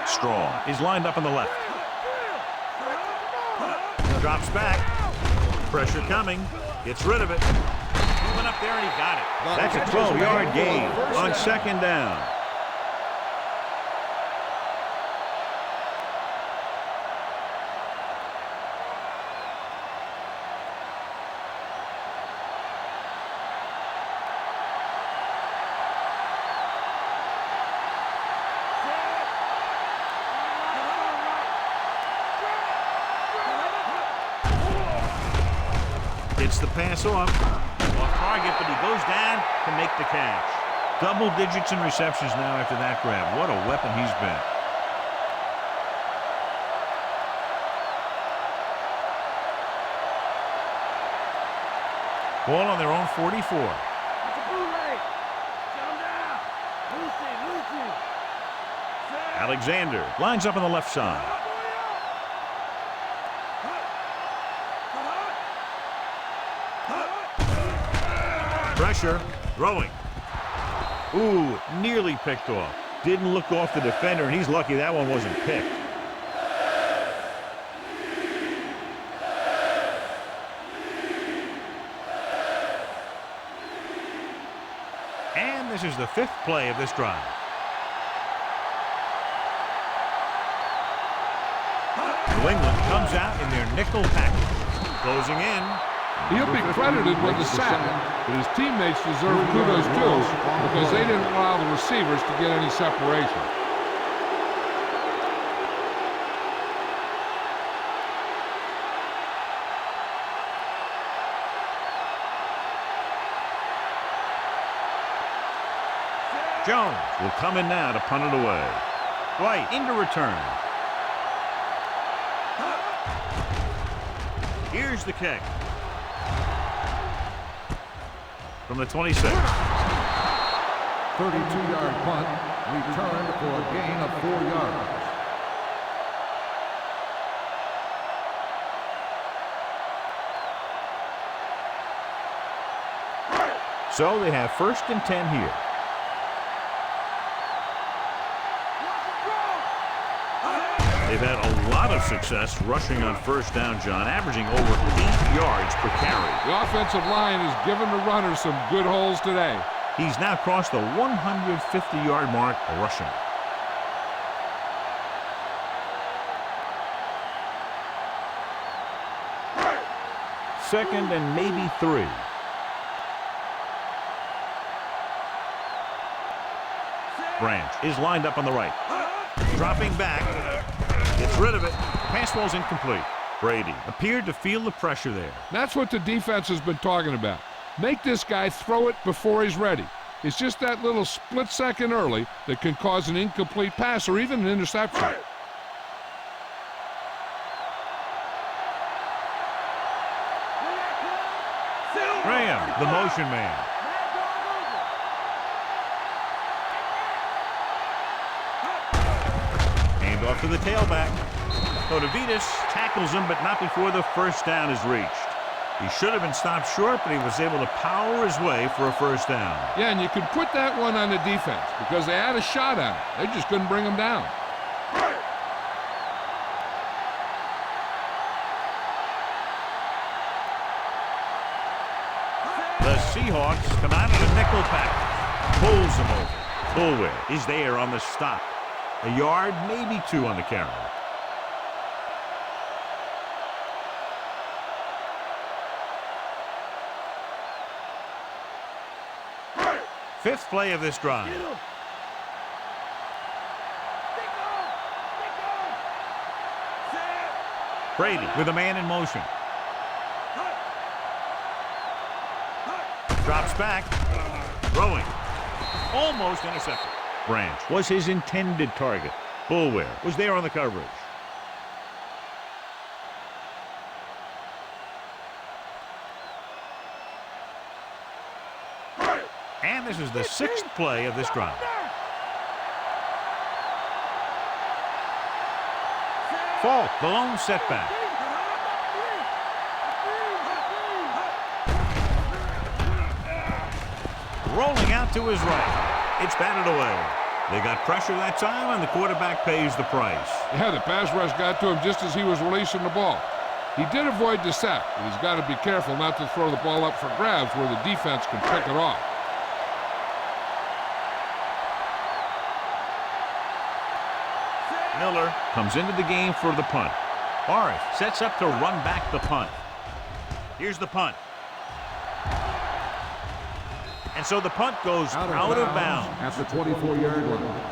Strong is lined up on the left. Drops back. Pressure coming. Gets rid of it. He went up there and he got it. That's a 12-yard gain on 2nd down. Gets the pass off target, but he goes down to make the catch. Double digits in receptions now after that grab. What a weapon he's been. Ball on their own 44. Alexander lines up on the left side. Pressure, throwing. Ooh, nearly picked off. Didn't look off the defender, and he's lucky that one wasn't picked. And this is the 5th play of this drive. New England comes out in their nickel package. Closing in. He'll be credited with the sack, but his teammates deserve kudos too because they didn't allow the receivers to get any separation. Jones will come in now to punt it away. White into return. Here's the kick. From the 26. 32-yard punt, returned for a gain of 4 yards. So they have 1st and 10 here. They've had a lot of success rushing on 1st down, John, averaging over 8 yards per carry. The offensive line has given the runners some good holes today. He's now crossed the 150-yard mark rushing. Second and maybe 3. Branch is lined up on the right. Dropping back. Gets rid of it. Pass falls incomplete. Brady appeared to feel the pressure there. That's what the defense has been talking about. Make this guy throw it before he's ready. It's just that little split second early that can cause an incomplete pass or even an interception. Graham, the motion man. Hand off to the tailback. Otavitas tackles him, but not before the first down is reached. He should have been stopped short, but he was able to power his way for a first down. Yeah, and you can put that one on the defense because they had a shot at him. They just couldn't bring him down. The Seahawks come out of the nickel package. Pulls him over. Bullware is there on the stop. A yard, maybe two on the carry. Fifth play of this drive. Brady with a man in motion. Drops back. Throwing. Almost intercepted. Branch was his intended target. Bullware was there on the coverage. And this is the sixth play of this drive. Falk, the lone setback. Rolling out to his right. It's batted away. They got pressure that time, and the quarterback pays the price. Yeah, the pass rush got to him just as he was releasing the ball. He did avoid the sack, but he's got to be careful not to throw the ball up for grabs where the defense can pick it off. Miller comes into the game for the punt. Morris sets up to run back the punt. Here's the punt. And so the punt goes out of bounds. At the 24-yard line.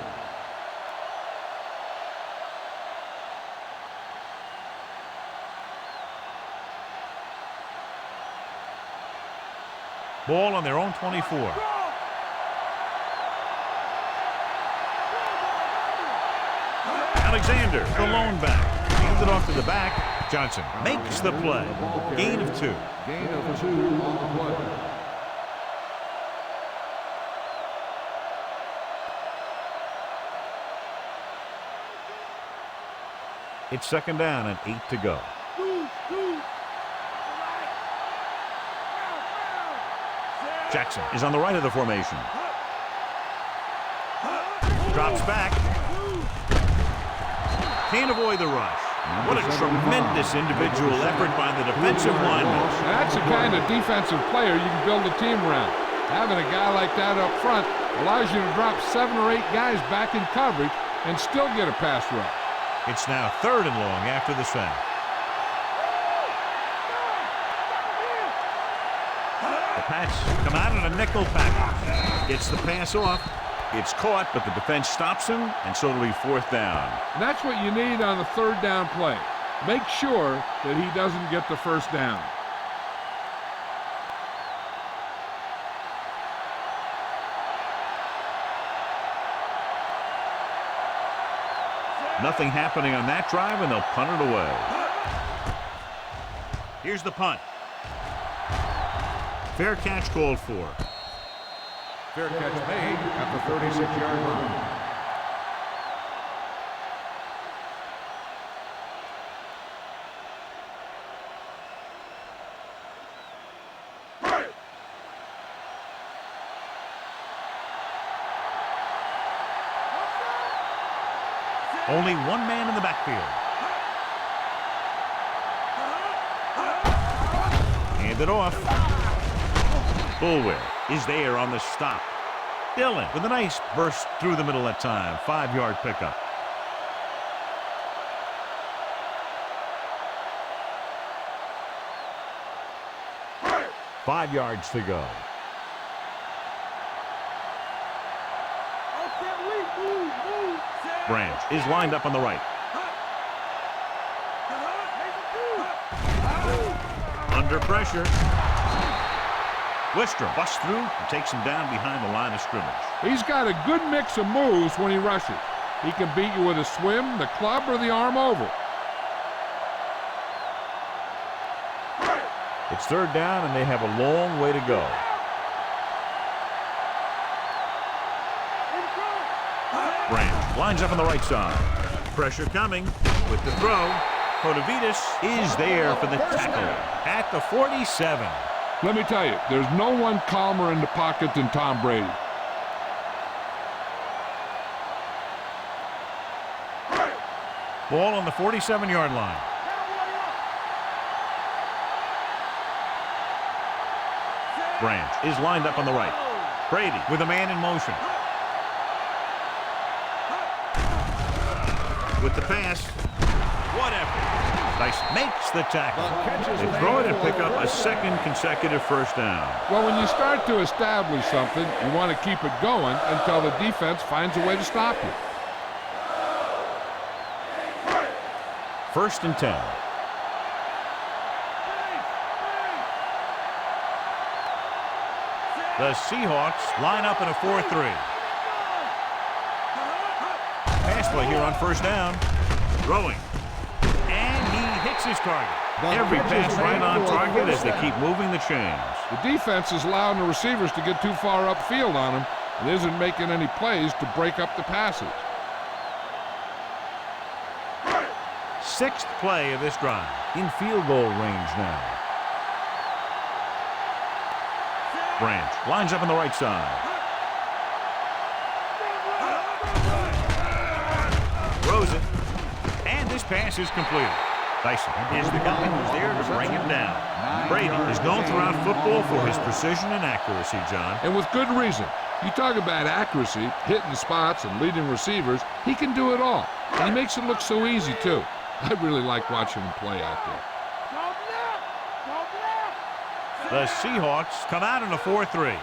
Ball on their own 24. Alexander, the lone back. Handed off to the back. Johnson makes the play. Gain of two. Gain of 2 on the play. It's second down and 8 to go. Jackson is on the right of the formation. Drops back. Can't avoid the rush. What a tremendous individual effort by the defensive lineman. That's the kind of defensive player you can build a team around. Having a guy like that up front allows you to drop 7 or 8 guys back in coverage and still get a pass rush. It's now third and long after the sack. The Pats come out in a nickel package. Gets the pass off. It's caught, but the defense stops him, and so it'll be fourth down. And that's what you need on the third down play. Make sure that he doesn't get the first down. Nothing happening on that drive, and they'll punt it away. Here's the punt. Fair catch called for. Fair catch made at the 36-yard line. Only one man in the backfield. Hand it off. Bullware is there on the stop. Dillon with a nice burst through the middle that time. 5-yard pickup. Five yards to go. Branch is lined up on the right. Under pressure. Wister busts through and takes him down behind the line of scrimmage. He's got a good mix of moves when he rushes. He can beat you with a swim, the club, or the arm over. It's third down, and they have a long way to go. Branch lines up on the right side. Pressure coming with the throw. Kotovitis is there for the tackle at the 47. Let me tell you, there's no one calmer in the pocket than Tom Brady. Ball on the 47-yard line. Branch is lined up on the right. Brady with a man in motion. With the pass. What effort. Nice. Makes the tackle. They throw it and pick up a second consecutive first down. Well, when you start to establish something, you want to keep it going until the defense finds a way to stop you. First and 10. The Seahawks line up in a 4-3. Pass play here on first down. Throwing. And he hits his target. Every pass right on target as they keep moving the chains. The defense is allowing the receivers to get too far upfield on him and isn't making any plays to break up the passes. Sixth play of this drive. In field goal range now. Branch lines up on the right side. Throws it. And this pass is completed. Dyson is the guy who's there to bring him down. Brady is known throughout football for his precision and accuracy, John. And with good reason. You talk about accuracy, hitting spots, and leading receivers, he can do it all. And he makes it look so easy, too. I really like watching him play out there. The Seahawks come out in a 4-3.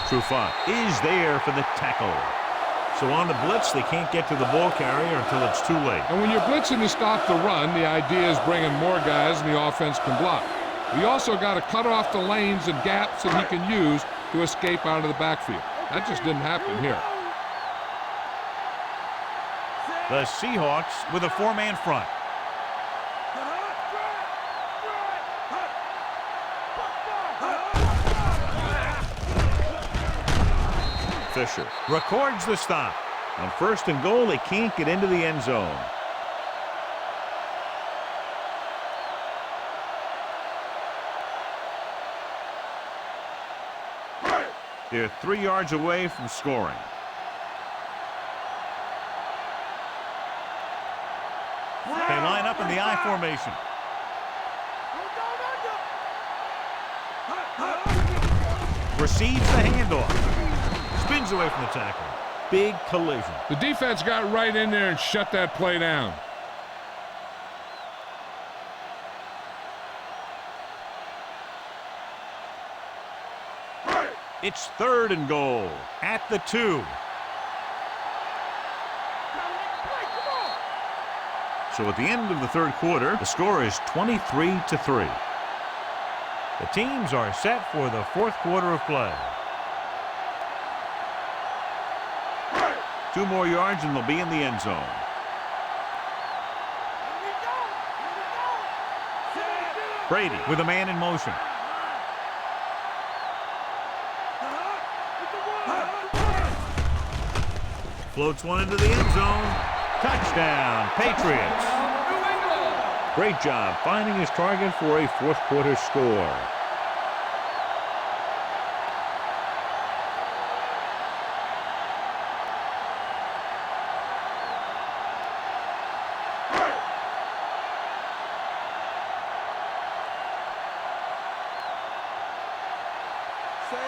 Trufant is there for the tackle. So on the blitz, they can't get to the ball carrier until it's too late. And when you're blitzing to stop the run, the idea is bringing more guys and the offense can block. We also got to cut off the lanes and gaps that he can use to escape out of the backfield. That just didn't happen here. The Seahawks with a four-man front. Fisher records the stop. On first and goal, they can't get into the end zone. They're 3 yards away from scoring. They line up in the I formation. Receives the handoff. Spins away from the tackle. Big collision. The defense got right in there and shut that play down. It's third and goal at the 2. So at the end of the third quarter, the score is 23-3. The teams are set for the fourth quarter of play. 2 more yards and they'll be in the end zone. Brady with a man in motion. Floats one into the end zone. Touchdown, Patriots. Great job finding his target for a fourth quarter score.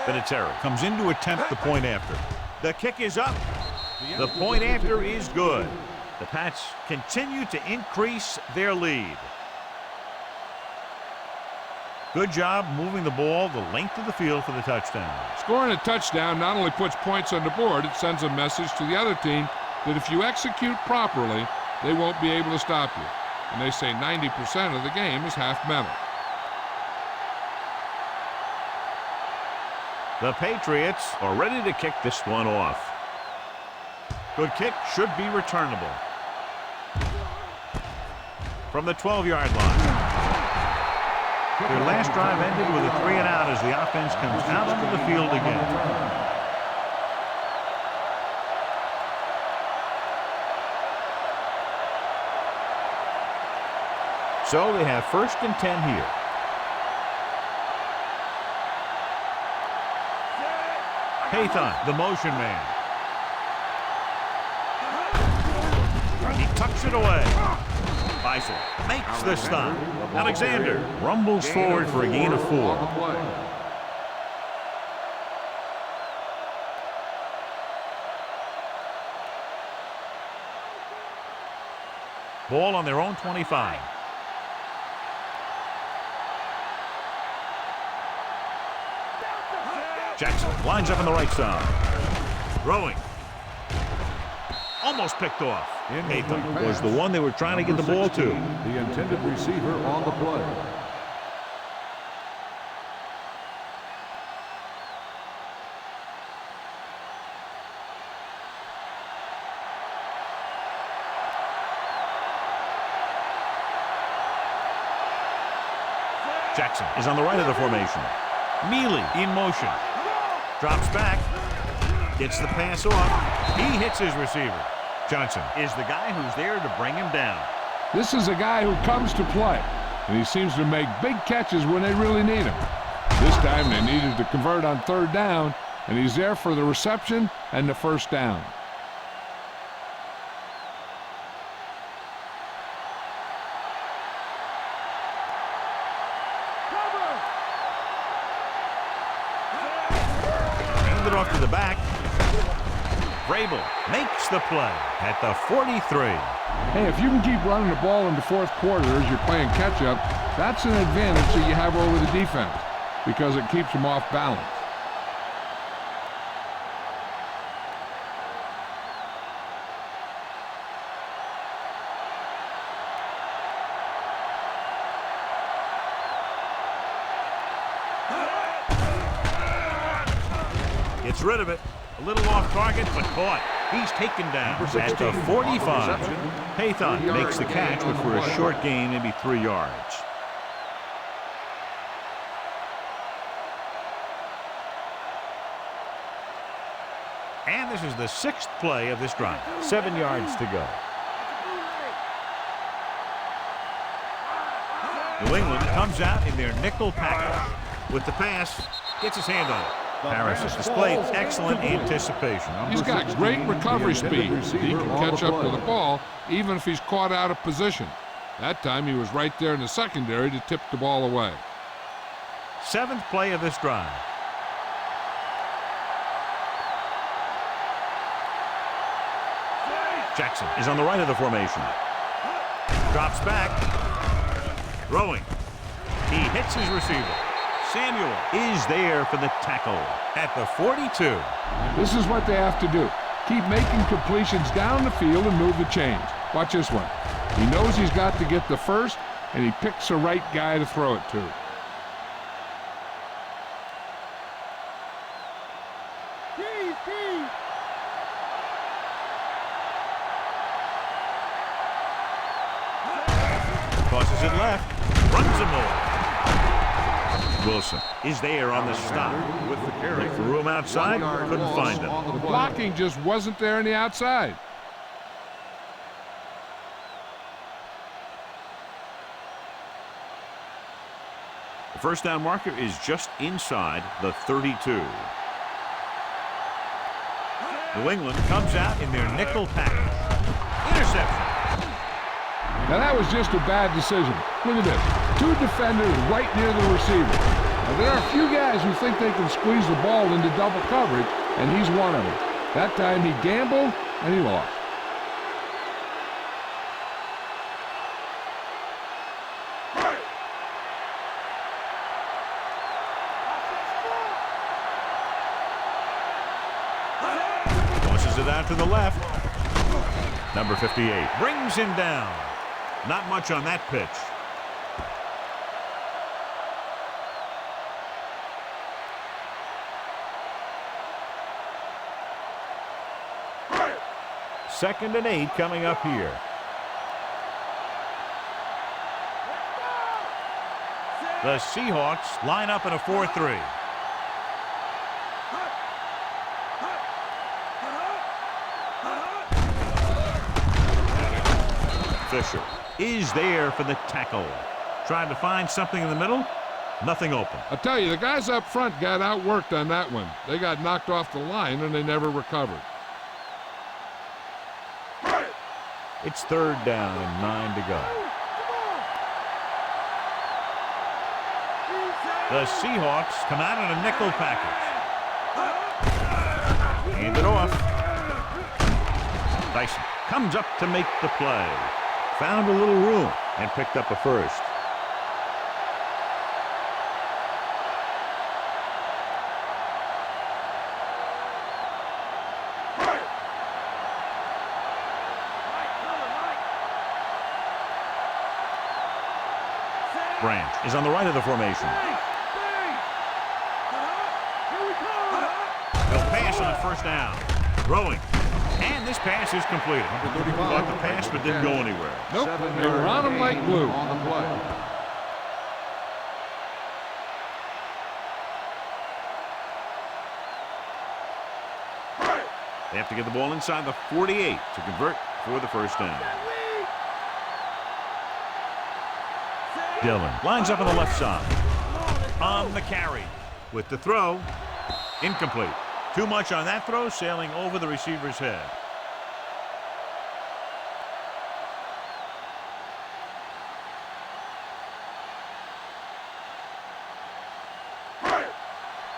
Vinatieri comes in to attempt the point after. The kick is up. The point after is good. The Pats continue to increase their lead. Good job moving the ball the length of the field for the touchdown. Scoring a touchdown not only puts points on the board, it sends a message to the other team that if you execute properly, they won't be able to stop you. and they say 90% of the game is half mental. The Patriots are ready to kick this one off. Good kick, should be returnable. From the 12-yard line. Their last drive ended with a 3-and-out as the offense comes out onto the field again. So they have 1st and 10 here. Pathan, the motion man. He tucks it away. Bison makes the stop. Alexander rumbles forward for a gain of 4. Ball on their own 25. Jackson lines up on the right side. Throwing. Almost picked off. Pathan was the one they were trying to get the ball to. The intended receiver on the play. Jackson is on the right of the formation. Mealy in motion. Drops back. Gets the pass off. He hits his receiver. Johnson is the guy who's there to bring him down. This is a guy who comes to play, and he seems to make big catches when they really need him. This time they needed to convert on 3rd down, and he's there for the reception and the 1st down. Hand it off to the back. Vrabel makes the play at the 43. Hey, if you can keep running the ball in the 4th quarter as you're playing catch-up, that's an advantage that you have over the defense because it keeps them off balance. Gets rid of it. A little off target, but caught. He's taken down at the 45. Pathan makes the catch, but for a short gain, maybe 3 yards. And this is the 6th play of this drive. 7 yards to go. New England comes out in their nickel package. With the pass, gets his hand on it. Harris has displayed excellent anticipation. He's got great recovery speed. He can catch up to the ball even if he's caught out of position. That time he was right there in the secondary to tip the ball away. 7th play of this drive. Jackson is on the right of the formation. Drops back. Throwing. He hits his receiver. Samuel is there for the tackle at the 42. This is what they have to do. Keep making completions down the field and move the chains. Watch this one. He knows he's got to get the 1st, and he picks the right guy to throw it to. Tosses it left. Runs him over. Wilson is there on the stop. With the carry. Threw him outside. Couldn't find him. The blocking just wasn't there on the outside. The 1st down marker is just inside the 32. New England comes out in their nickel package. Interception. Now that was just a bad decision. Look at this. 2 defenders right near the receiver. Now there are a few guys who think they can squeeze the ball into double coverage, and he's one of them. That time he gambled, and he lost. Tosses it out to the left. Number 58 brings him down. Not much on that pitch. Second and 8 coming up here. The Seahawks line up in a 4-3. Fisher is there for the tackle. Trying to find something in the middle. Nothing open. I tell you, the guys up front got outworked on that one. They got knocked off the line and they never recovered. It's third down and 9 to go. The Seahawks come out in a nickel package. Hand it off. Dyson comes up to make the play. Found a little room and picked up a first. Branch is on the right of the formation. They'll pass on first down. Throwing. And this pass is completed. Caught the pass but didn't go anywhere. Nope, they were on him like glue. On the play. They have to get the ball inside the 48 to convert for the first down. Dillon lines up on the left side. On the carry. With the throw. Incomplete. Too much on that throw, sailing over the receiver's head.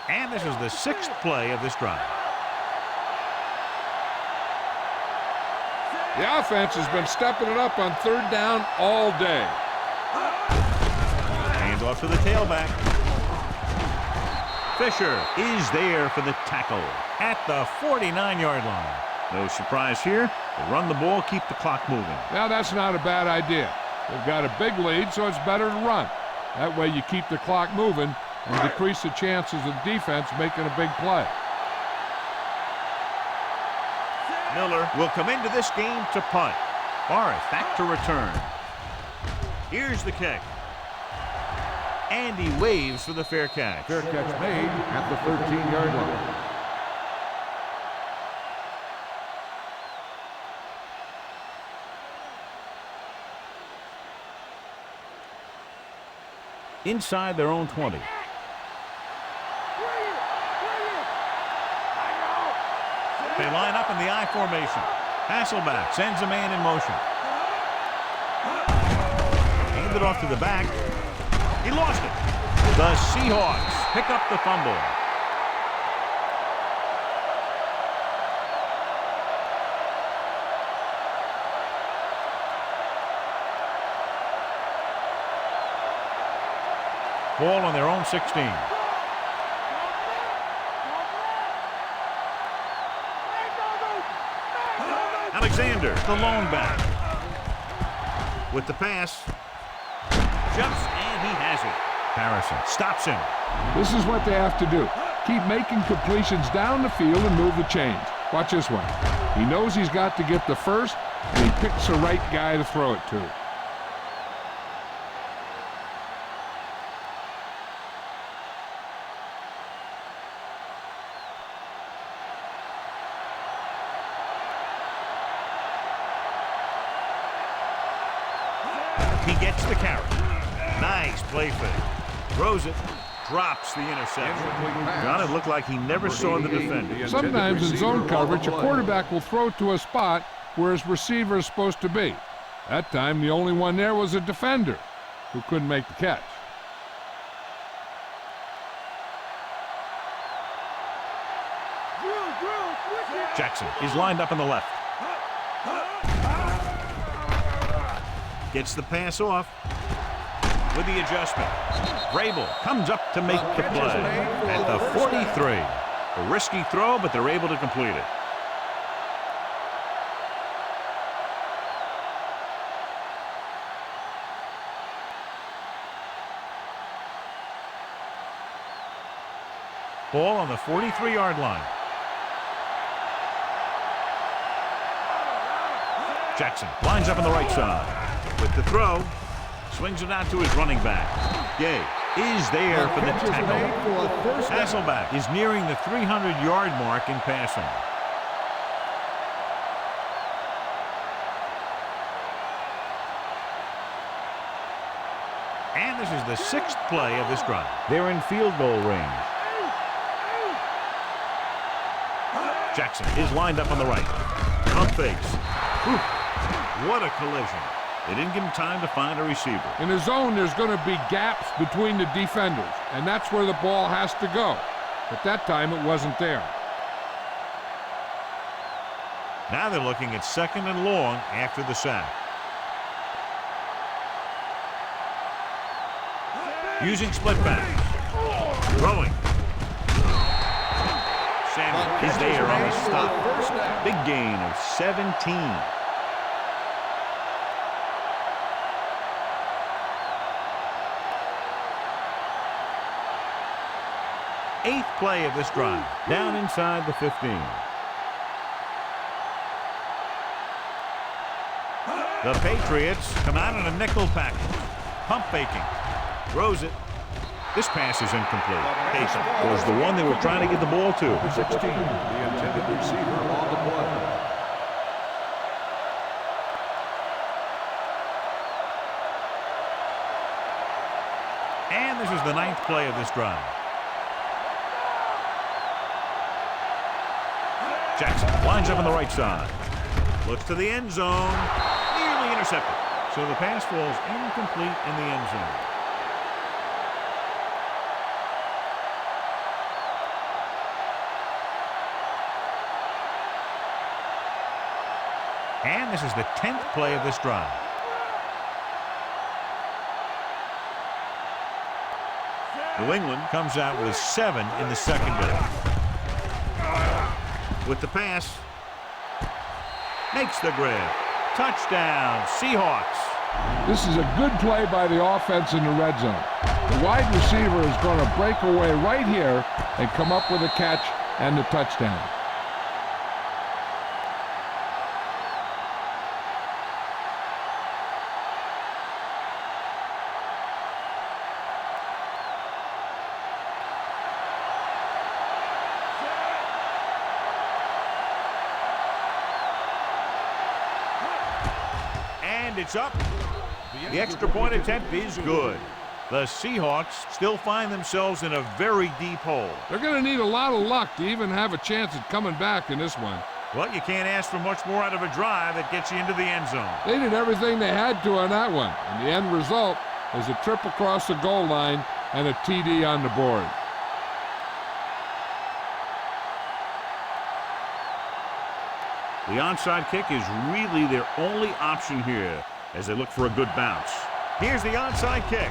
And this is the 6th play of this drive. The offense has been stepping it up on third down all day. Hand off to the tailback. Fisher is there for the tackle at the 49-yard line. No surprise here. They run the ball, keep the clock moving. Now that's not a bad idea. They've got a big lead, so it's better to run. That way you keep the clock moving and decrease the chances of defense making a big play. Miller will come into this game to punt. Barth back to return. Here's the kick. And he waves for the fair catch. Fair catch made at the 13-yard line. Inside their own 20. They line up in the I formation. Hasselback sends a man in motion. Hand it off to the back. He lost it. The Seahawks pick up the fumble. Ball on their own 16. Alexander, the lone back. With the pass. Jumps, and he has it. Harrison stops him. This is what they have to do. Keep making completions down the field and move the chains. Watch this one. He knows he's got to get the first, and he picks the right guy to throw it to. He gets the carry. Nice play fake. Throws it. Drops the interception. God, it looked like he never saw the defender. Sometimes in zone coverage, a quarterback will throw to a spot where his receiver is supposed to be. That time, the only one there was a defender who couldn't make the catch. Jackson is lined up on the left. Gets the pass off with the adjustment. Vrabel comes up to make the play at the 43. A risky throw, but they're able to complete it. Ball on the 43-yard line. Jackson lines up on the right side. With the throw, swings it out to his running back. Gay is there for the tackle. Hasselback is nearing the 300-yard mark in passing. And this is the 6th play of this drive. They're in field goal range. Jackson is lined up on the right. Pump fakes. Whew. What a collision. They didn't give him time to find a receiver. In the zone, there's going to be gaps between the defenders, and that's where the ball has to go. At that time, it wasn't there. Now they're looking at 2nd and long after the sack. Using split backs. Throwing. Samuel is there on the stop. Big gain of 17. 8th play of this drive. Down inside the 15. The Patriots come out in a nickel package. Pump faking. Throws it. This pass is incomplete. Taysom was the one they were trying to get the ball to. 16, the intended receiver on the play. And this is the 9th play of this drive. Jackson lines up on the right side. Looks to the end zone. Nearly intercepted. So the pass falls incomplete in the end zone. And this is the 10th play of this drive. New England comes out with 7 in the secondary. With the pass. Makes the grab. Touchdown, Seahawks. This is a good play by the offense in the red zone. The wide receiver is going to break away right here and come up with a catch and the touchdown. And it's up. The extra point attempt is good. The Seahawks still find themselves in a very deep hole. They're going to need a lot of luck to even have a chance at coming back in this one. Well, you can't ask for much more out of a drive that gets you into the end zone. They did everything they had to on that one. And the end result is a trip across the goal line and a TD on the board. The onside kick is really their only option here as they look for a good bounce. Here's the onside kick.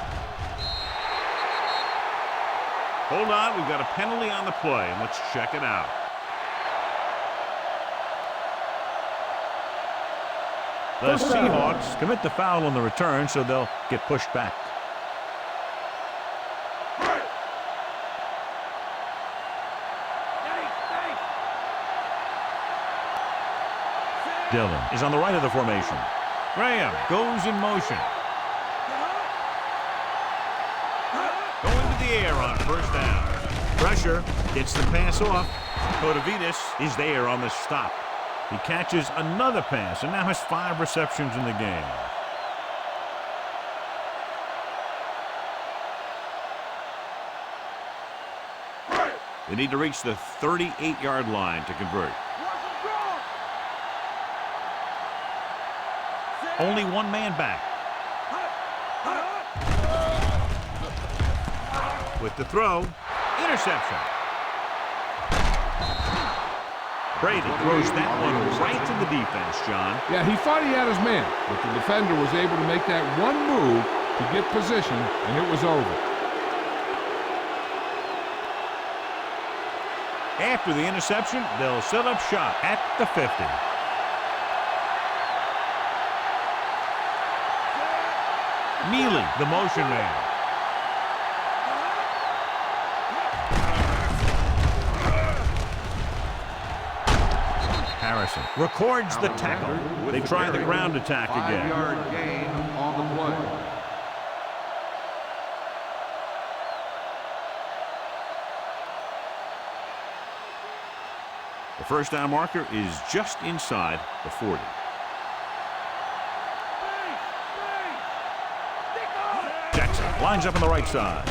Hold on, we've got a penalty on the play, and let's check it out. The Seahawks commit the foul on the return, so they'll get pushed back. Dillon is on the right of the formation. Graham goes in motion. Going to the air on first down. Pressure gets the pass off. Kotovitis is there on the stop. He catches another pass and now has 5 receptions in the game. They need to reach the 38-yard line to convert. Only one man back. With the throw, interception. Brady throws that one right to the defense, John. Yeah, he thought he had his man, but the defender was able to make that one move to get position, and it was over. After the interception, they'll set up shop at the 50. Neely, the motion man. Harrison records the tackle. They try the ground attack again. 5-yard gain on the play. The first down marker is just inside the 40. Jackson lines up on the right side.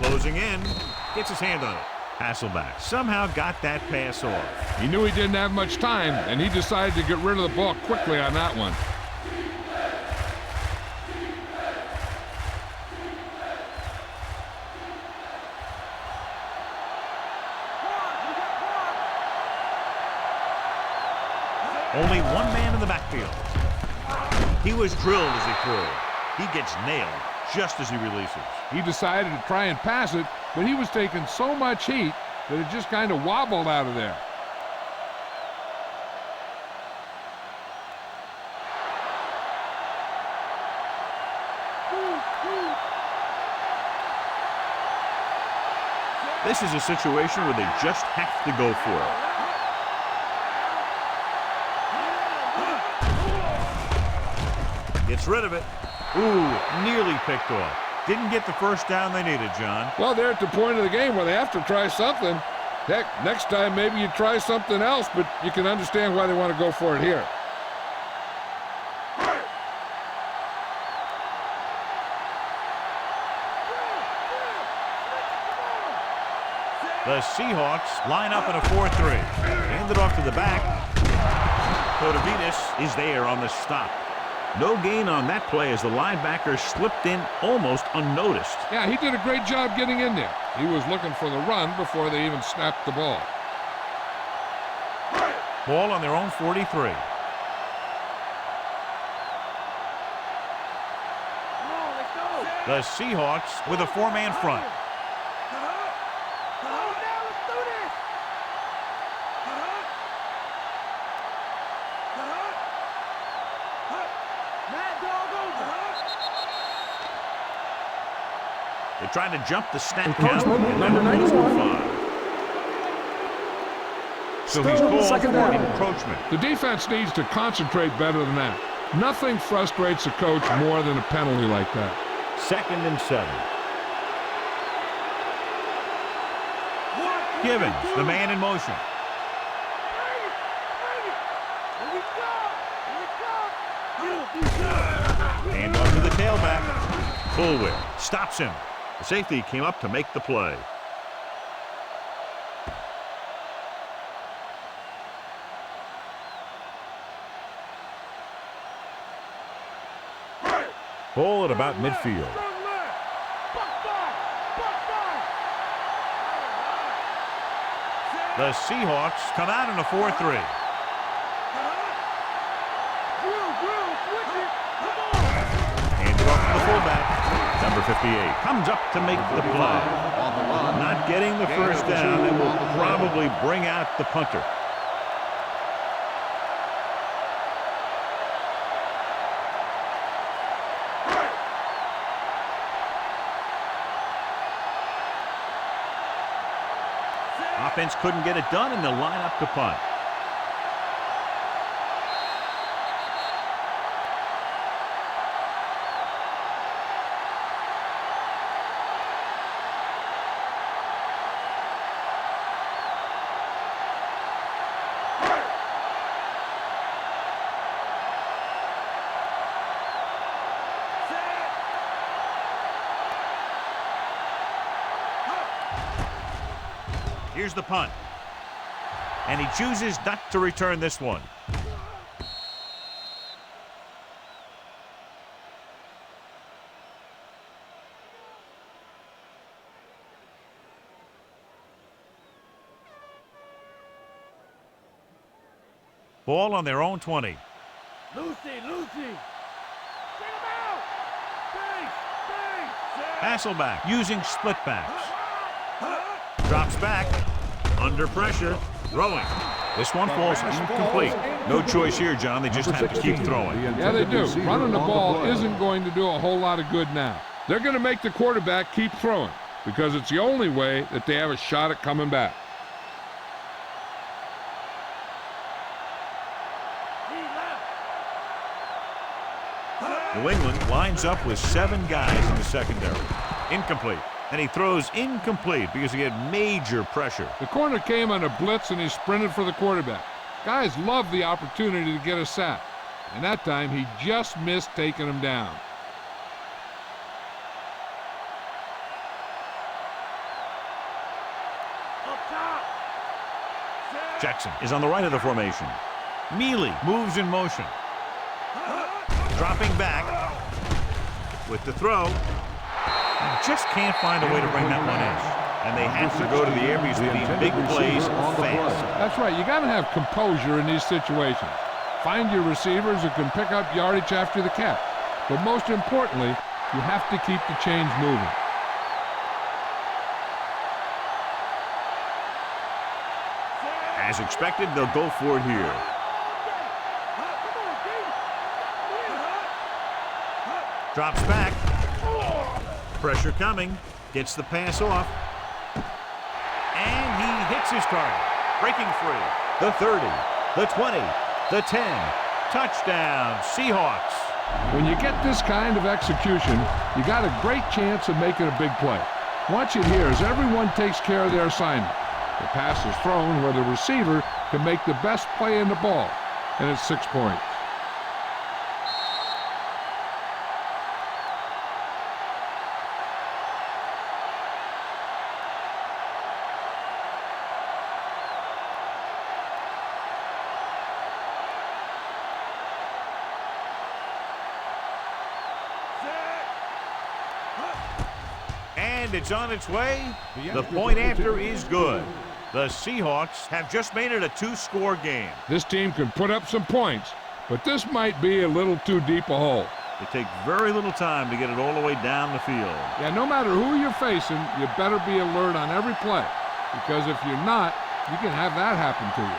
Closing in. Gets his hand on it. Hasselback somehow got that pass off. He knew he didn't have much time, and he decided to get rid of the ball quickly on that one. Only one man in the backfield. He was drilled as he threw. He gets nailed just as he releases. He decided to try and pass it, but he was taking so much heat that it just kind of wobbled out of there. This is a situation where they just have to go for it. Gets rid of it. Ooh, nearly picked off. Didn't get the first down they needed, John. Well, they're at the point of the game where they have to try something. Heck, next time maybe you try something else, but you can understand why they want to go for it here. The Seahawks line up in a 4-3. Hand it off to the back. Cotavitas is there on the stop. No gain on that play as the linebacker slipped in almost unnoticed. Yeah, he did a great job getting in there. He was looking for the run before they even snapped the ball. Ball on their own 43. The Seahawks with a 4-man front. They're trying to jump the snap count. Number 91. So he's called for encroachment. The defense needs to concentrate better than that. Nothing frustrates a coach more than a penalty like that. 2nd and 7. Givens, the man in motion. Hand off to the tailback. Bullwhip stops him. The safety came up to make the play. Ball at about midfield. The Seahawks come out in a 4-3. Hand it off to the fullback. Number 58 comes up to make the play. Not getting the first down, and will probably bring out the punter. Offense couldn't get it done, and they'll line up to punt. Here's the punt. And he chooses not to return this one. Ball on their own 20. Lucy! Bring him out! Hasselback using split backs. Drops back. Under pressure. Throwing. This one falls incomplete. No choice here, John. They just have to keep throwing. Yeah, they do. Running the ball isn't going to do a whole lot of good now. They're going to make the quarterback keep throwing because it's the only way that they have a shot at coming back. New England lines up with 7 guys in the secondary. Incomplete. And he throws incomplete because he had major pressure. The corner came on a blitz and he sprinted for the quarterback. Guys love the opportunity to get a sack. And that time he just missed taking him down. Jackson is on the right of the formation. Mealy moves in motion. Dropping back with the throw. Just can't find a way to bring that one in. And they have to go to the air because they need big plays fast. That's right. You got to have composure in these situations. Find your receivers who can pick up yardage after the catch. But most importantly, you have to keep the chains moving. As expected, they'll go for it here. Drops back. Pressure coming. Gets the pass off. And he hits his target. Breaking free. The 30, the 20, the 10. Touchdown, Seahawks. When you get this kind of execution, you got a great chance of making a big play. Watch it here as everyone takes care of their assignment. The pass is thrown where the receiver can make the best play in the ball, and it's 6 points. And it's on its way. The point after is good. The Seahawks have just made it a 2-score game. This team can put up some points, but this might be a little too deep a hole. They take very little time to get it all the way down the field. Yeah, no matter who you're facing, you better be alert on every play, because if you're not, you can have that happen to you.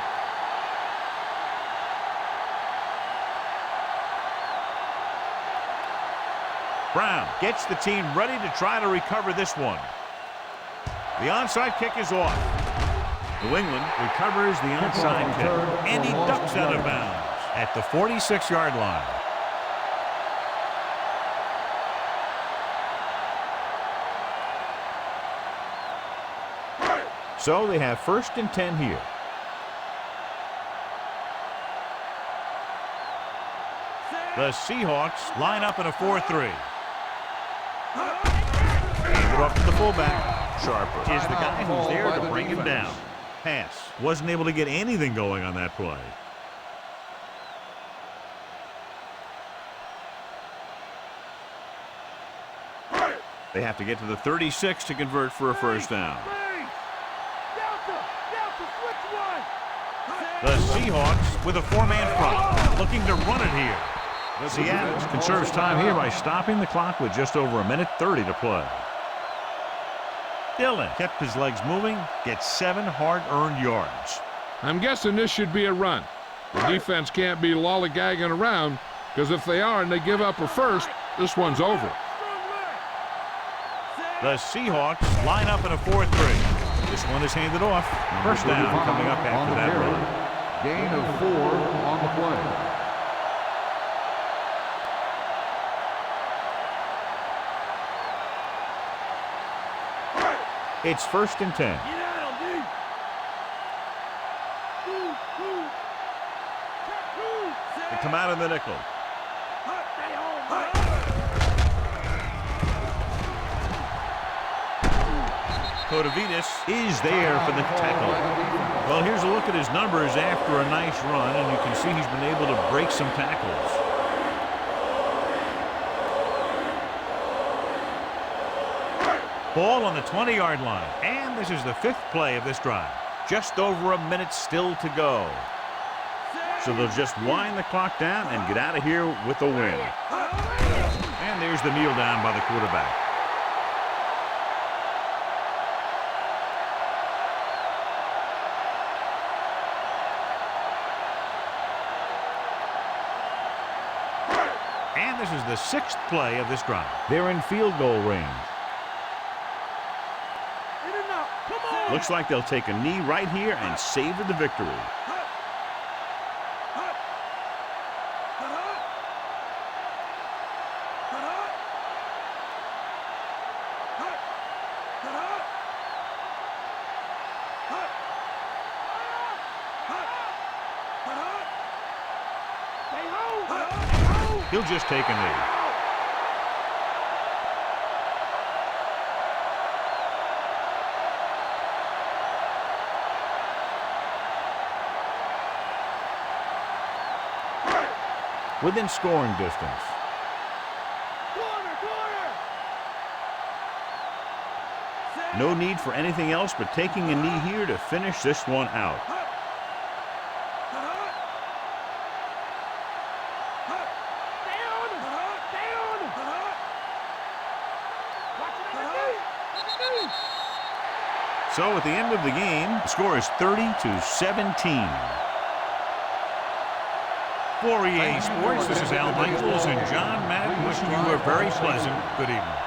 Brown gets the team ready to try to recover this one. The onside kick is off. New England recovers the onside kick, and he ducks out of bounds at the 46-yard line. So they have 1st and 10 here. The Seahawks line up in a 4-3. Hand it off to the fullback. Sharper is the guy who's there to bring him down. Pass. Wasn't able to get anything going on that play. They have to get to the 36 to convert for a first down. The Seahawks with a 4-man front, looking to run it here. Seattle conserves time here by stopping the clock with just over 1:30 to play. Dillon kept his legs moving, gets 7 hard-earned yards. I'm guessing this should be a run. The defense can't be lollygagging around, because if they are and they give up a first, this one's over. The Seahawks line up in a 4-3. This one is handed off. First down coming up after that run. Gain of 4 on the play. It's 1st and 10. They come out in the nickel. Kotovitis is there for the tackle. Well, here's a look at his numbers after a nice run, and you can see he's been able to break some tackles. Ball on the 20-yard line, and this is the 5th play of this drive. Just over a minute still to go. So they'll just wind the clock down and get out of here with a win. And there's the kneel down by the quarterback. And this is the 6th play of this drive. They're in field goal range. Looks like they'll take a knee right here and savor the victory. He'll just take a knee. Within scoring distance. No need for anything else but taking a knee here to finish this one out. So at the end of the game, the score is 30-17. For EA Sports, this is Al Michaels and John Madden wishing you a very pleasant good evening.